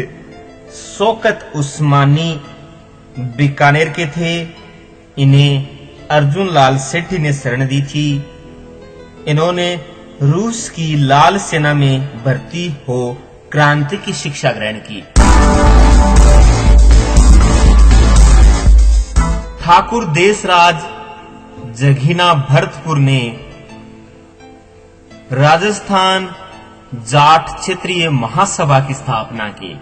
शौकत उस्मानी बीकानेर के थे। इन्हें अर्जुन लाल सेठी ने शरण दी थी। इन्होंने रूस की लाल सेना में भर्ती हो क्रांति की शिक्षा ग्रहण की। ठाकुर देशराज जघिना भरतपुर ने राजस्थान जाट क्षेत्रीय महासभा की स्थापना की।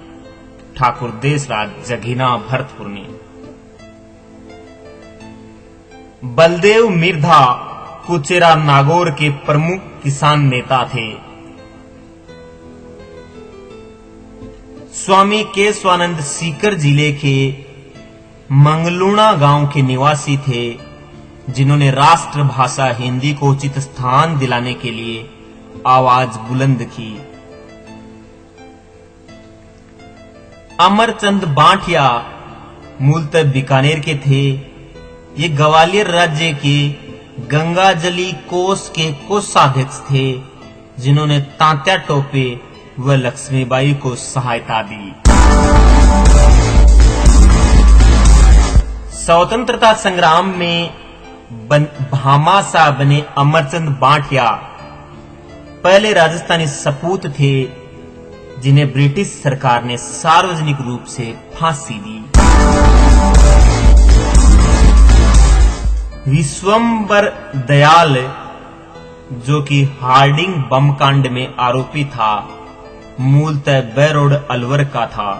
ठाकुर देशराज जघिना भरतपुर ने। बलदेव मिर्धा कुचेरा नागौर के प्रमुख किसान नेता थे। स्वामी केशवानंद सीकर जिले के मंगलूणा गांव के निवासी थे, जिन्होंने राष्ट्रभाषा हिंदी को उचित स्थान दिलाने के लिए आवाज बुलंद की। अमरचंद बांटिया मूलतः बीकानेर के थे। ये ग्वालियर राज्य के गंगाजली कोष के कोषाध्यक्ष थे, जिन्होंने तात्या टोपे व लक्ष्मीबाई को सहायता दी। स्वतंत्रता संग्राम में भामाशाह बने अमरचंद बांटिया पहले राजस्थानी सपूत थे, जिन्हें ब्रिटिश सरकार ने सार्वजनिक रूप से फांसी दी। विश्वंबर दयाल, जो कि हार्डिंग बम कांड में आरोपी था, मूलतः बैरोड अलवर का था।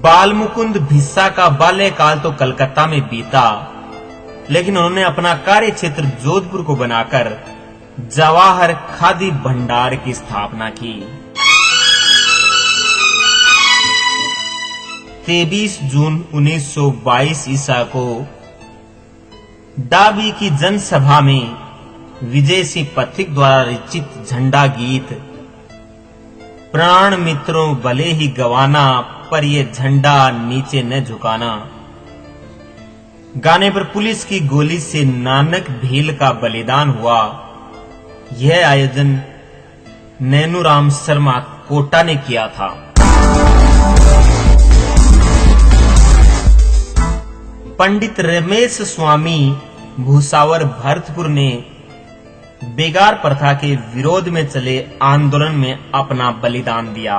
बालमुकुंद भिस्सा का बाल्यकाल तो कलकत्ता में बीता, लेकिन उन्होंने अपना कार्य क्षेत्र जोधपुर को बनाकर जवाहर खादी भंडार की स्थापना की। 23 जून 1922 ईसा को डाबी की जनसभा में विजय सिंह पथिक द्वारा रचित झंडा गीत प्राण मित्रों भले ही गवाना, पर ये झंडा नीचे न झुकाना गाने पर पुलिस की गोली से नानक भील का बलिदान हुआ। यह आयोजन नैनूराम शर्मा कोटा ने किया था। पंडित रमेश स्वामी भूसावर भरतपुर ने बेगार प्रथा के विरोध में चले आंदोलन में अपना बलिदान दिया।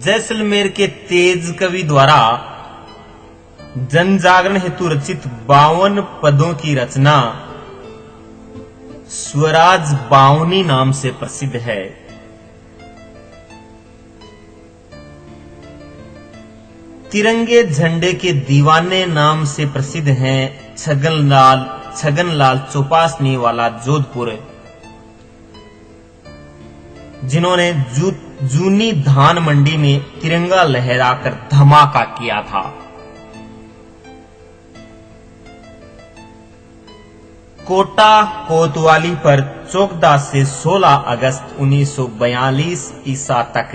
जैसलमेर के तेज कवि द्वारा जन जागरण हेतु रचित 52 पदों की रचना स्वराज बावनी नाम से प्रसिद्ध है। तिरंगे झंडे के दीवाने नाम से प्रसिद्ध हैं छगनलाल चौपासनी वाला जोधपुर, जिन्होंने जूनी धान मंडी में तिरंगा लहराकर धमाका किया था। कोटा कोतवाली पर चौकदास से 16 अगस्त 1942 ईसा तक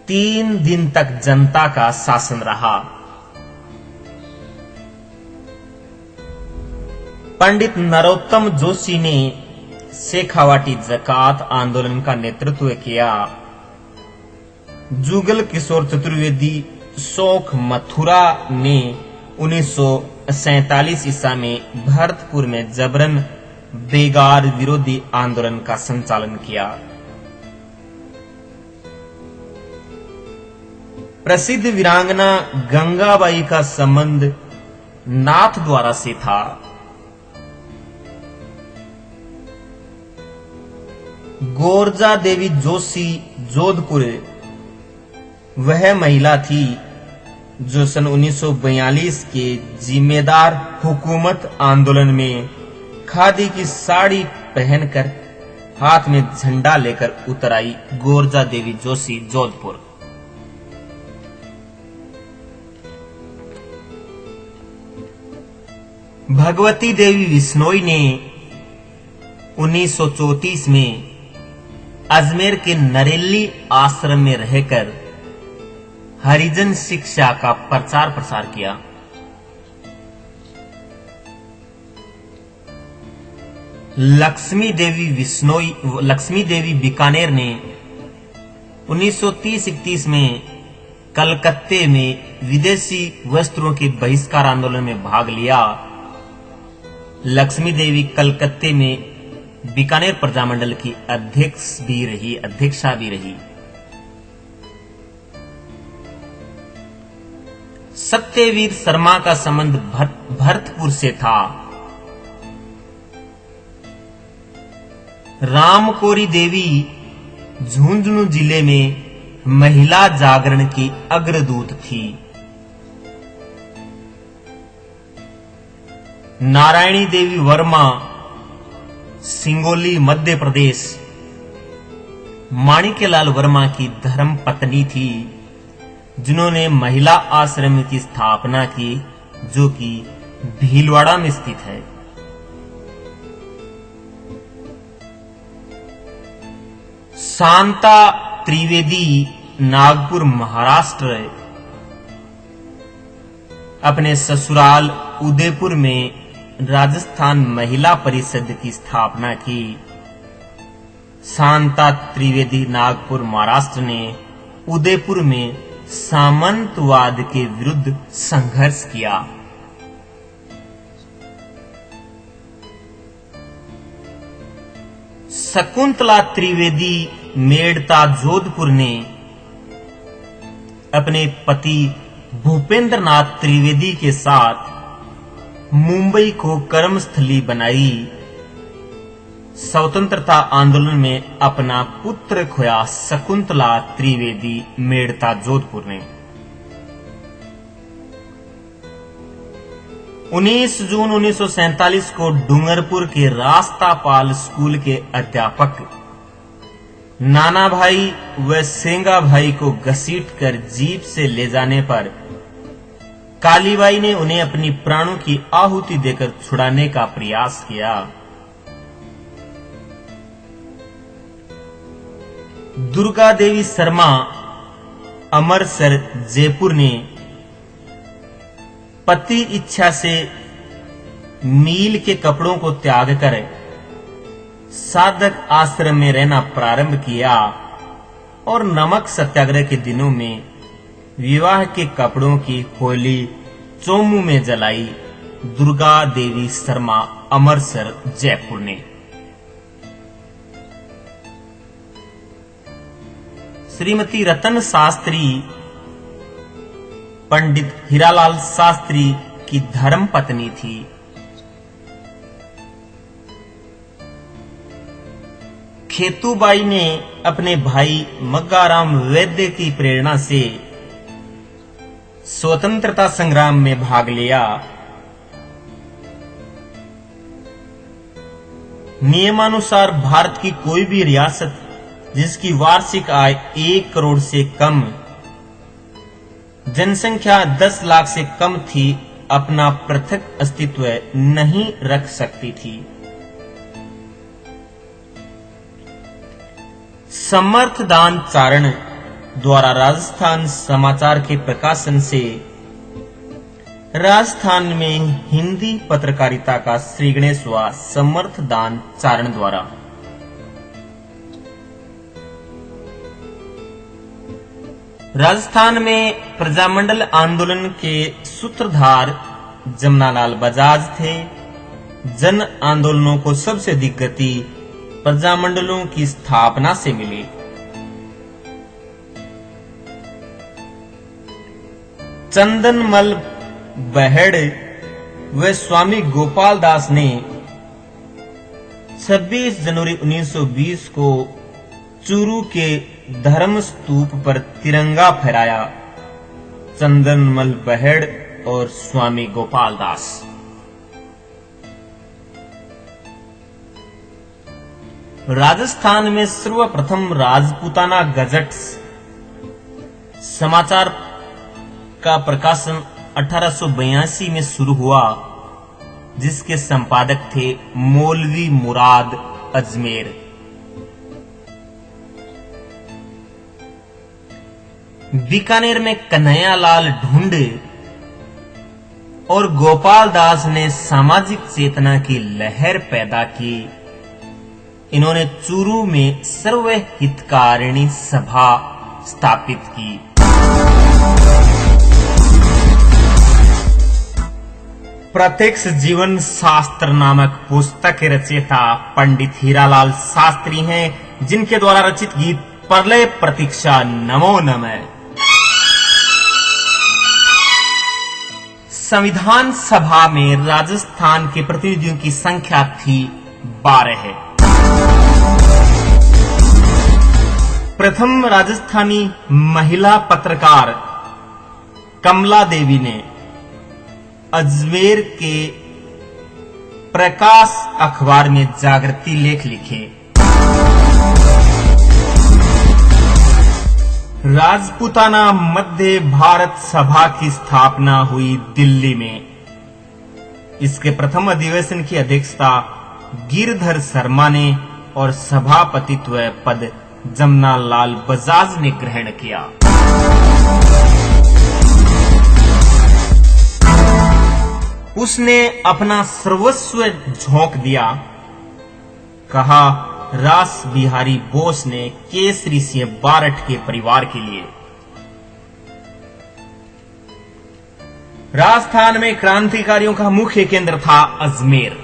3 दिन तक जनता का शासन रहा। पंडित नरोत्तम जोशी ने शेखावाटी जकात आंदोलन का नेतृत्व किया। जुगल किशोर चतुर्वेदी शोक मथुरा ने 1947 ईसा में भरतपुर में जबरन बेगार विरोधी आंदोलन का संचालन किया। प्रसिद्ध वीरांगना गंगाबाई का संबंध नाथ द्वारा से था। गोरजा देवी जोशी जोधपुर वह महिला थी जो सन 1942 के जिम्मेदार हुकूमत आंदोलन में खादी की साड़ी पहनकर हाथ में झंडा लेकर उतर आई। गोरजा देवी जोशी जोधपुर। भगवती देवी बिश्नोई ने 1934 में अजमेर के नरेली आश्रम में रहकर हरिजन शिक्षा का प्रचार प्रसार किया। लक्ष्मी देवी बीकानेर ने 1930-31 में कलकत्ते में विदेशी वस्त्रों के बहिष्कार आंदोलन में भाग लिया। लक्ष्मी देवी कलकत्ते में बीकानेर प्रजामंडल की अध्यक्षा भी रही। सत्यवीर शर्मा का संबंध भरतपुर से था। रामकोरी देवी झुंझुनू जिले में महिला जागरण की अग्रदूत थी। नारायणी देवी वर्मा सिंगोली मध्य प्रदेश माणिक्यलाल वर्मा की धर्म पत्नी थी, जिन्होंने महिला आश्रम की स्थापना की जो कि भीलवाड़ा में स्थित है। शांता त्रिवेदी नागपुर महाराष्ट्र अपने ससुराल उदयपुर में राजस्थान महिला परिषद की स्थापना की। शांता त्रिवेदी नागपुर महाराष्ट्र ने उदयपुर में सामंतवाद के विरुद्ध संघर्ष किया। शकुंतला त्रिवेदी मेड़ता जोधपुर ने अपने पति भूपेंद्रनाथ त्रिवेदी के साथ मुंबई को कर्मस्थली बनाई। स्वतंत्रता आंदोलन में अपना पुत्र खोया शकुंतला त्रिवेदी मेड़ता जोधपुर ने। 19 जून 1947 को डूंगरपुर के रास्तापाल स्कूल के अध्यापक नाना भाई व सेंगा भाई को घसीटकर जीप से ले जाने पर कालीबाई ने उन्हें अपनी प्राणों की आहुति देकर छुड़ाने का प्रयास किया। दुर्गा देवी शर्मा अमरसर जयपुर ने पति इच्छा से मील के कपड़ों को त्याग कर साधक आश्रम में रहना प्रारंभ किया और नमक सत्याग्रह के दिनों में विवाह के कपड़ों की होली चोमू में जलाई दुर्गा देवी शर्मा, अमरसर, जयपुर ने। श्रीमती रतन शास्त्री पंडित हीरालाल शास्त्री की धर्म पत्नी थी। खेतूबाई ने अपने भाई मग्गाराम वैद्य की प्रेरणा से स्वतंत्रता संग्राम में भाग लिया। नियमानुसार भारत की कोई भी रियासत जिसकी वार्षिक आय 1 करोड़ से कम, जनसंख्या 10 लाख से कम थी, अपना पृथक अस्तित्व नहीं रख सकती थी। समर्थदान चारण द्वारा राजस्थान समाचार के प्रकाशन से राजस्थान में हिंदी पत्रकारिता का श्री गणेश हुआ। समर्थदान चारण द्वारा राजस्थान में प्रजामंडल आंदोलन के सूत्रधार जमनालाल बजाज थे। जन आंदोलनों को सबसे अधिक गति प्रजामंडलों की स्थापना से मिली। चंदनमल बहेड़ व स्वामी गोपाल दास ने 26 जनवरी 1920 को चूरू के धर्म स्तूप पर तिरंगा फहराया। चंदनमल बहेड़ और स्वामी गोपाल दास। राजस्थान में सर्वप्रथम राजपूताना गजट समाचार का प्रकाशन 1882 में शुरू हुआ, जिसके संपादक थे मौलवी मुराद अजमेर। बीकानेर में कन्हैयालाल ढूंढ और गोपाल दास ने सामाजिक चेतना की लहर पैदा की। इन्होंने चूरू में सर्वहितकारिणी सभा स्थापित की। प्रत्यक्ष जीवन शास्त्र नामक पुस्तक के रचयिता पंडित हीरालाल शास्त्री हैं, जिनके द्वारा रचित गीत प्रलय प्रतीक्षा नमो नमः संविधान सभा में राजस्थान के प्रतिनिधियों की संख्या थी 12। प्रथम राजस्थानी महिला पत्रकार कमला देवी ने अजमेर के प्रकाश अखबार में जागृति लेख लिखे। राजपूताना मध्य भारत सभा की स्थापना हुई दिल्ली में। इसके प्रथम अधिवेशन की अध्यक्षता गिरधर शर्मा ने और सभापतित्व पद जमनालाल बजाज ने ग्रहण किया। उसने अपना सर्वस्व झोंक दिया। कहा, रास बिहारी बोस ने केसरी सिंह बारठ के परिवार के लिए। राजस्थान में क्रांतिकारियों का मुख्य केंद्र था अजमेर।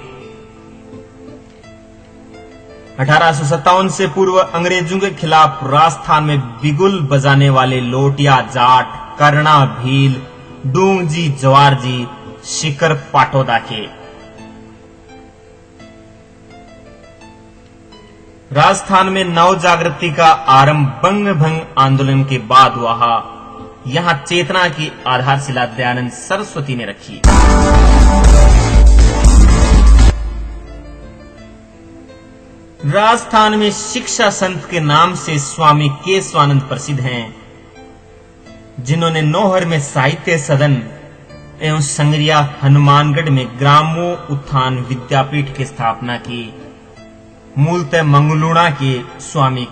1857 से पूर्व अंग्रेजों के खिलाफ राजस्थान में बिगुल बजाने वाले लोटिया जाट, कर्णा भील, डूंगजी जवारजी, शिकर पाटोदा के राजस्थान में नव जागृति का आरंभ बंग भंग आंदोलन के बाद हुआ। यहां चेतना की आधारशिला दयानंद सरस्वती ने रखी। राजस्थान में शिक्षा संत के नाम से स्वामी केशवानंद प्रसिद्ध हैं, जिन्होंने नौहर में साहित्य सदन एवं संग्रिया हनुमानगढ़ में ग्रामो उत्थान विद्यापीठ की स्थापना की। मूलतः मंगलूणा के स्वामी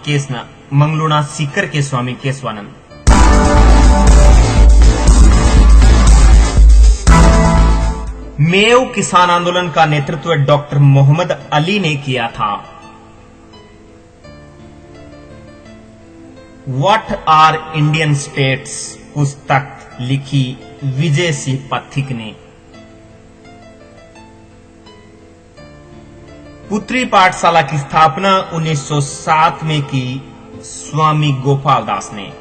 मंगलूणा सीकर के स्वामी केशवानंद। मेव किसान आंदोलन का नेतृत्व डॉक्टर मोहम्मद अली ने किया था। व्हाट आर इंडियन स्टेट्स पुस्तक लिखी विजय सिंह पथिक ने। पुत्री पाठशाला की स्थापना 1907 में की स्वामी गोपाल दास ने।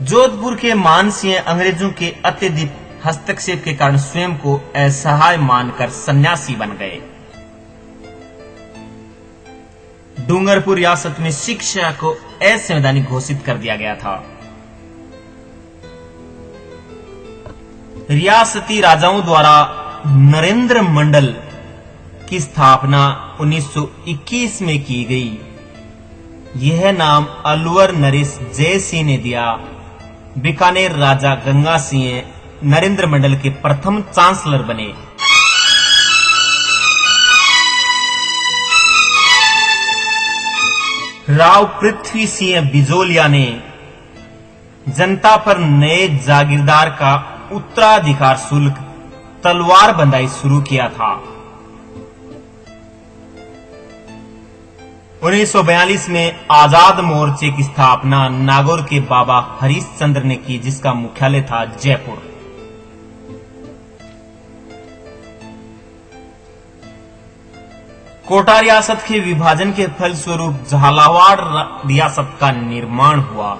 जोधपुर के मानसिंह अंग्रेजों के अत्यधिक हस्तक्षेप के कारण स्वयं को असहाय मानकर सन्यासी बन गए। डूंगरपुर रियासत में शिक्षा को असंवैधानिक घोषित कर दिया गया था। रियासती राजाओं द्वारा नरेंद्र मंडल की स्थापना 1921 में की गई। यह नाम अलवर नरेश जय सिंह ने दिया। बीकानेर राजा गंगा सिंह नरेंद्र मंडल के प्रथम चांसलर बने। राव पृथ्वी सिंह बिजोलिया ने जनता पर नए जागीरदार का उत्तराधिकार शुल्क तलवार बंदाई शुरू किया था। 1942 में आजाद मोर्चे की स्थापना नागौर के बाबा हरीश चंद्र ने की, जिसका मुख्यालय था जयपुर। कोटा रियासत के विभाजन के फलस्वरूप झालावाड़ रियासत का निर्माण हुआ।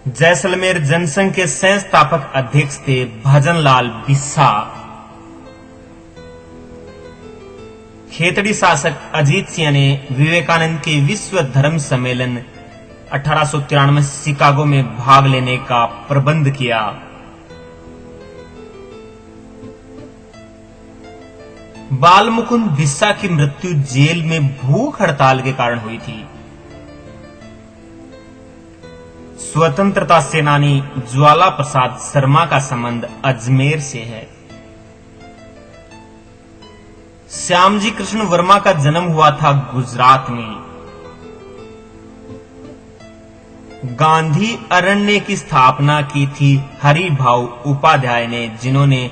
जैसलमेर जनसंघ के संस्थापक अध्यक्ष थे भजनलाल बिस्सा। खेतड़ी शासक अजीत सिंह ने विवेकानंद के विश्व धर्म सम्मेलन 1893 शिकागो में भाग लेने का प्रबंध किया। बाल मुकुंद बिस्सा की मृत्यु जेल में भूख हड़ताल के कारण हुई थी। स्वतंत्रता सेनानी ज्वाला प्रसाद शर्मा का संबंध अजमेर से है। श्यामजी कृष्ण वर्मा का जन्म हुआ था गुजरात में। गांधी अरण्य की स्थापना की थी हरिभाऊ उपाध्याय ने, जिन्होंने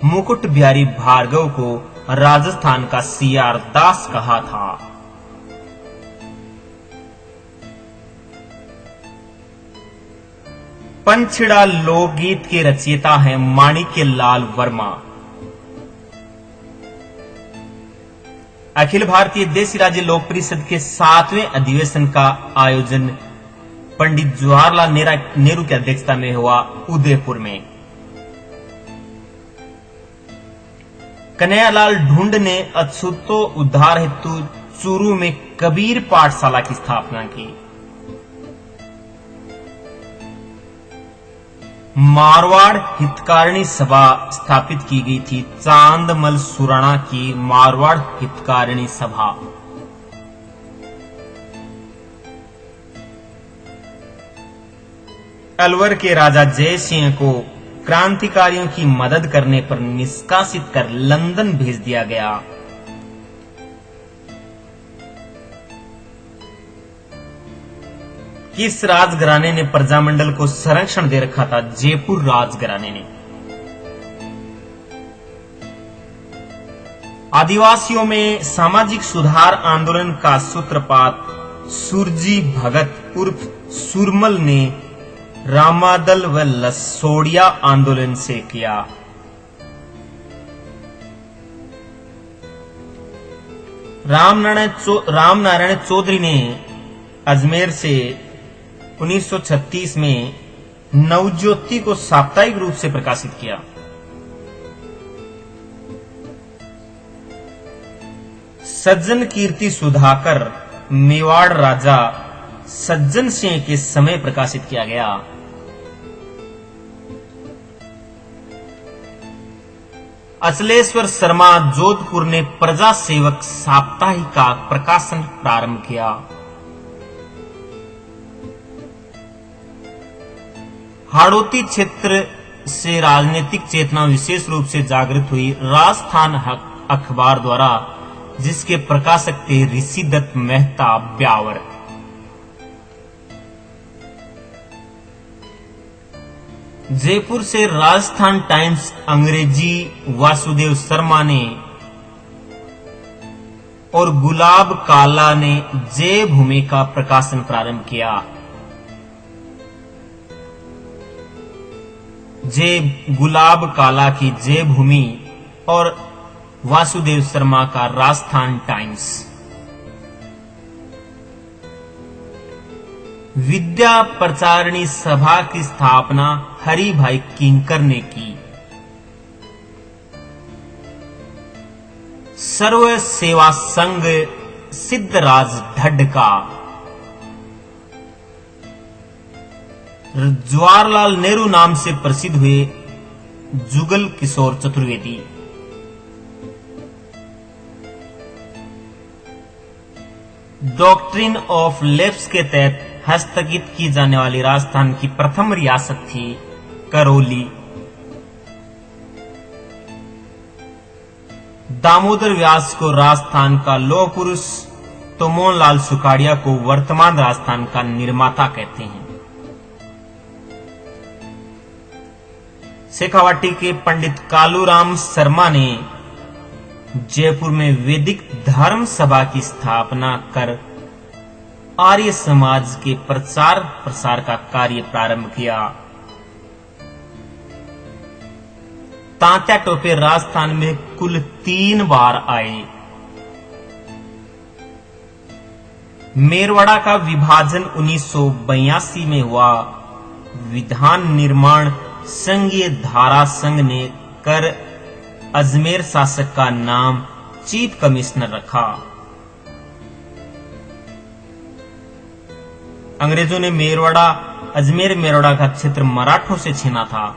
मुकुट बिहारी भार्गव को राजस्थान का सीआर दास कहा था। पंचड़ा लोकगीत के रचयिता हैं माणिक्यलाल वर्मा। अखिल भारतीय देसी राज्य लोक परिषद के 7वें अधिवेशन का आयोजन पंडित जवाहरलाल नेहरू की अध्यक्षता में हुआ उदयपुर में। कन्हैयालाल ढूंढ ने अछूतो उद्धार हेतु चूरू में कबीर पाठशाला की स्थापना की। मारवाड़ हितकारिणी सभा स्थापित की गई थी। चांदमल सुराणा की मारवाड़ हितकारिणी सभा। अलवर के राजा जय सिंह को क्रांतिकारियों की मदद करने पर निष्कासित कर लंदन भेज दिया गया। किस राजघराने ने प्रजामंडल को संरक्षण दे रखा था? जयपुर राजघराने ने। आदिवासियों में सामाजिक सुधार आंदोलन का सूत्रपात सुरजी भगत उर्फ सुरमल ने रामादल व लसोड़िया आंदोलन से किया। रामनारायण चौधरी ने अजमेर से 1936 में नवज्योति को साप्ताहिक रूप से प्रकाशित किया। सज्जन कीर्ति सुधाकर मेवाड़ राजा सज्जन सिंह के समय प्रकाशित किया गया। अचलेश्वर शर्मा जोधपुर ने प्रजा सेवक साप्ताहिक का प्रकाशन प्रारंभ किया। हाड़ौती क्षेत्र से राजनीतिक चेतना विशेष रूप से जागृत हुई। राजस्थान हक अखबार द्वारा, जिसके प्रकाशक थे ऋषिदत्त मेहता ब्यावर। जयपुर से राजस्थान टाइम्स अंग्रेजी वासुदेव शर्मा ने और गुलाब काला ने जय भूमि का प्रकाशन प्रारंभ किया। जय गुलाब काला की जय भूमि और वासुदेव शर्मा का राजस्थान टाइम्स। विद्या प्रचारिणी सभा की स्थापना हरि भाई किंकर ने की। सर्व सेवा संघ सिद्धराज ढड्ड का। जवाहरलाल नेहरू नाम से प्रसिद्ध हुए Jugal Kishore Chaturvedi. Doctrine of lapse के तहत हस्तगित की जाने वाली राजस्थान की प्रथम रियासत थी करौली। दामोदर व्यास को राजस्थान का लौह पुरुष तो मोहनलाल सुखाड़िया को वर्तमान राजस्थान का निर्माता कहते हैं। शेखावाटी के पंडित कालूराम शर्मा ने जयपुर में वैदिक धर्म सभा की स्थापना कर आर्य समाज के प्रचार प्रसार का कार्य प्रारंभ किया। तात्या टोपे राजस्थान में कुल 3 बार आए। मेरवाड़ा का विभाजन 1982 में हुआ। विधान निर्माण संघीय धारा संघ ने कर अजमेर शासक का नाम चीफ कमिश्नर रखा। अंग्रेजों ने अजमेर मेरवाड़ा का क्षेत्र मराठों से छीना था।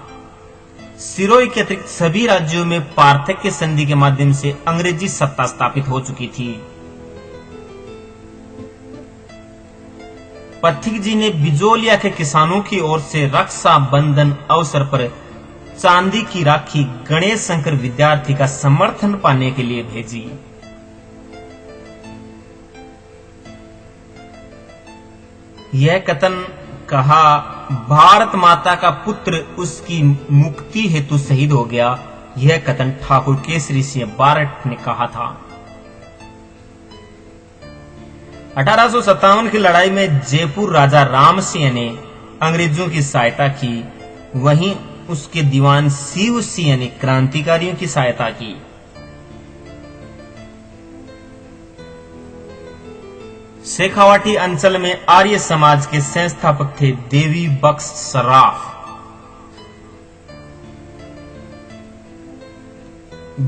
सिरोही के अतिरिक्त सभी राज्यों में पार्थक्य संधि के माध्यम से अंग्रेजी सत्ता स्थापित हो चुकी थी। पथिक जी ने बिजोलिया के किसानों की ओर से रक्षा बंधन अवसर पर चांदी की राखी गणेश शंकर विद्यार्थी का समर्थन पाने के लिए भेजी। यह कथन कहा, भारत माता का पुत्र उसकी मुक्ति हेतु शहीद हो गया। यह कथन ठाकुर केसरी सिंह बारठ ने कहा था। 1857 की लड़ाई में जयपुर राजा राम सिंह ने अंग्रेजों की सहायता की, वहीं उसके दीवान शिव सिंह ने क्रांतिकारियों की सहायता की। शेखावाटी अंचल में आर्य समाज के संस्थापक थे देवी बख्श सराफ।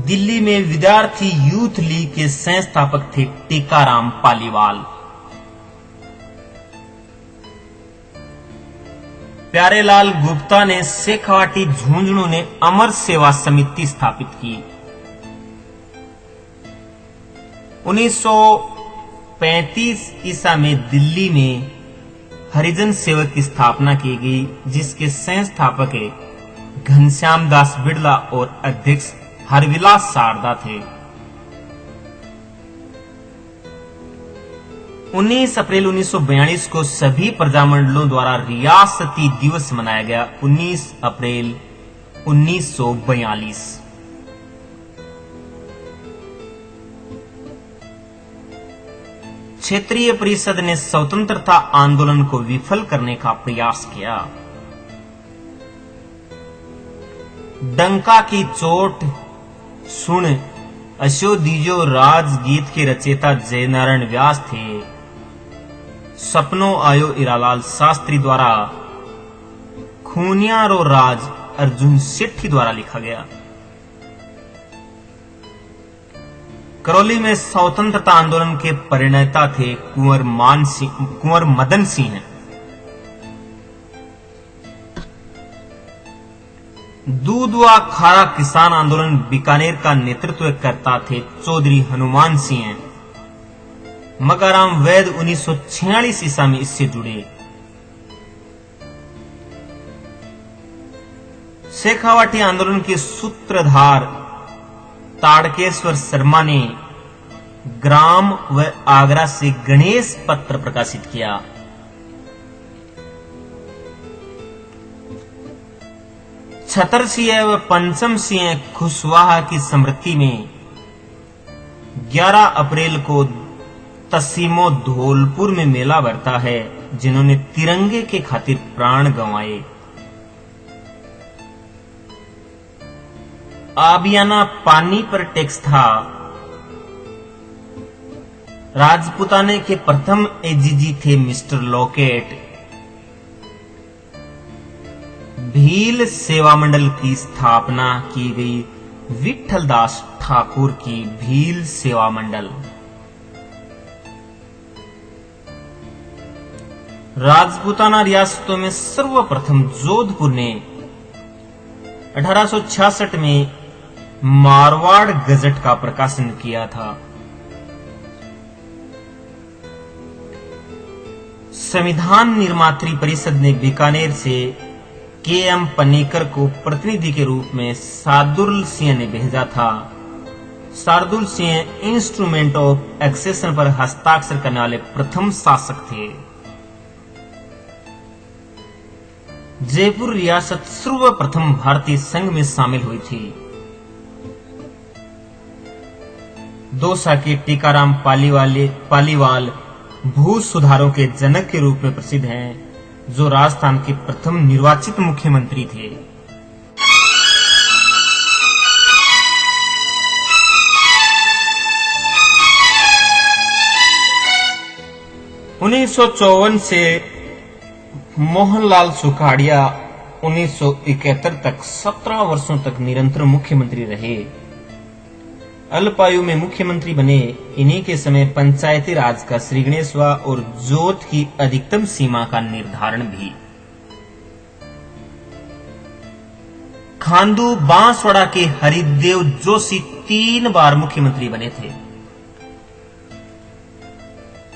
दिल्ली में विद्यार्थी यूथ लीग के संस्थापक थे टीकाराम पालीवाल। प्यारेलाल गुप्ता ने शेखावाटी झुंझुनू ने अमर सेवा समिति स्थापित की। 1935 ईसा में दिल्ली में हरिजन सेवक की स्थापना की गई, जिसके संस्थापक घनश्याम दास बिड़ला और अध्यक्ष हरविलास शारदा थे। 19 अप्रैल 1942 को सभी प्रजामंडलों द्वारा रियासती दिवस मनाया गया। 19 अप्रैल 1942। क्षेत्रीय परिषद ने स्वतंत्रता आंदोलन को विफल करने का प्रयास किया। डंका की चोट सुन अशो दीजो राजगीत के रचयिता जयनारायण व्यास थे। सपनों आयो इरालाल शास्त्री द्वारा खूनियारो राज अर्जुन सेठी द्वारा लिखा गया। करौली में स्वतंत्रता आंदोलन के परिणेता थे कुंवर मदन सिंह। दूध व खारा किसान आंदोलन बीकानेर का नेतृत्व करता थे चौधरी हनुमान सिंह। मकाराम वैद 1946 ईसा में इससे जुड़े। शेखावाटी आंदोलन के सूत्रधार ताड़केश्वर शर्मा ने ग्राम व आगरा से गणेश पत्र प्रकाशित किया। छतर सिंह व पंचम सिंह खुशवाहा की स्मृति में 11 अप्रैल को तसीमो धौलपुर में मेला भरता है, जिन्होंने तिरंगे के खातिर प्राण गंवाए। आबियाना पानी पर टैक्स था। राजपुताने के प्रथम एजीजी थे मिस्टर लॉकेट। भील सेवा मंडल की स्थापना की गई विठलदास ठाकुर की भील सेवा मंडल। राजपूताना रियासतों में सर्वप्रथम जोधपुर ने 1866 में मारवाड़ गजट का प्रकाशन किया था। संविधान निर्मात्री परिषद ने बीकानेर से के.एम. पनेकर को प्रतिनिधि के रूप में शार्दुल सिंह ने भेजा था। Shardul Singh instrument of accession पर हस्ताक्षर करने वाले प्रथम शासक थे। जयपुर रियासत सर्वप्रथम भारतीय संघ में शामिल हुई थी। दौसा के टीकाराम पालीवाल भू सुधारों के जनक के रूप में प्रसिद्ध हैं, जो राजस्थान के प्रथम निर्वाचित मुख्यमंत्री थे। 1954 से मोहनलाल सुखाड़िया 1971 तक 17 वर्षों तक निरंतर मुख्यमंत्री रहे। अल्पायु में मुख्यमंत्री बने। इन्हीं के समय पंचायती राज का श्री गणेश हुआ और जोत की अधिकतम सीमा का निर्धारण भी। खांडू बांसवाड़ा के हरिदेव जोशी 3 बार मुख्यमंत्री बने थे।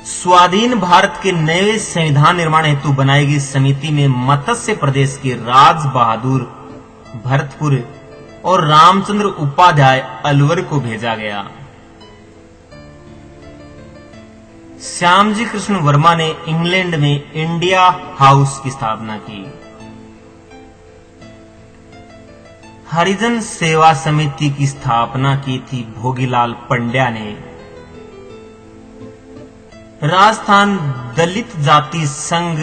स्वाधीन भारत के नए संविधान निर्माण हेतु बनाई गई समिति में मत्स्य प्रदेश के राज बहादुर भरतपुर और रामचंद्र उपाध्याय अलवर को भेजा गया। श्यामजी कृष्ण वर्मा ने इंग्लैंड में इंडिया हाउस की स्थापना की। हरिजन सेवा समिति की स्थापना की थी भोगीलाल पंड्या ने। राजस्थान दलित जाति संघ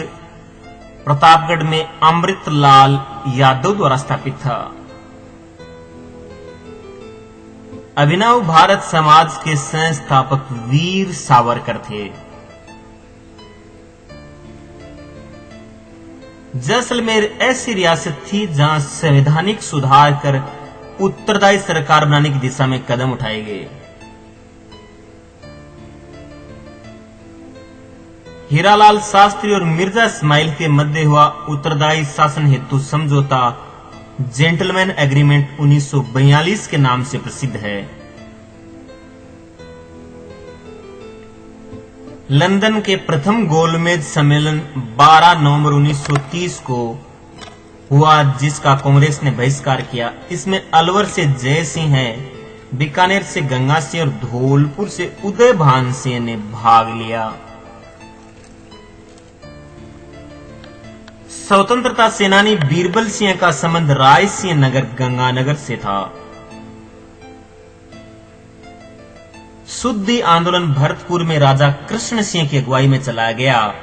प्रतापगढ़ में अमृतलाल यादव द्वारा स्थापित था। अभिनव भारत समाज के संस्थापक वीर सावरकर थे। जैसलमेर ऐसी रियासत थी जहां संवैधानिक सुधार कर उत्तरदायी सरकार बनाने की दिशा में कदम उठाए गए। हीरालाल शास्त्री और मिर्जा इस्माइल के मध्य हुआ उत्तरदायी शासन हेतु समझौता जेंटलमैन एग्रीमेंट 1942 के नाम से प्रसिद्ध है। लंदन के प्रथम गोलमेज सम्मेलन 12 नवंबर 1930 को हुआ, जिसका कांग्रेस ने बहिष्कार किया। इसमें अलवर से जय सिंह है, बीकानेर से गंगा सिंह और धौलपुर से उदय भान सिंह ने भाग लिया। स्वतंत्रता सेनानी बीरबल सिंह का संबंध राय सिंह नगर गंगानगर से था। शुद्धि आंदोलन भरतपुर में राजा कृष्ण सिंह की अगुवाई में चलाया गया,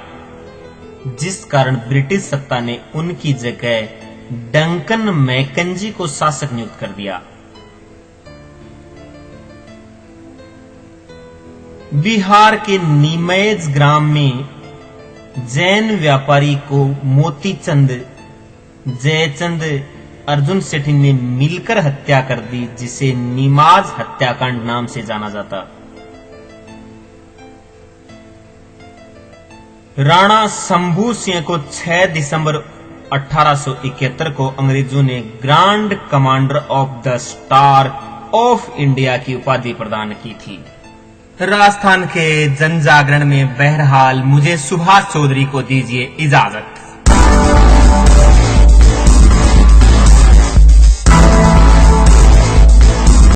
जिस कारण ब्रिटिश सत्ता ने उनकी जगह डंकन मैकेंजी को शासक नियुक्त कर दिया। बिहार के नीमैज ग्राम में जैन व्यापारी को मोतीचंद जयचंद अर्जुन सेठी ने मिलकर हत्या कर दी, जिसे निमाज हत्याकांड नाम से जाना जाता। राणा शंभू सिंह को 6 दिसंबर 1871 को अंग्रेजों ने grand commander of the star of India की उपाधि प्रदान की थी। राजस्थान के जन जागरण में बहरहाल मुझे सुभाष चौधरी को दीजिए इजाजत।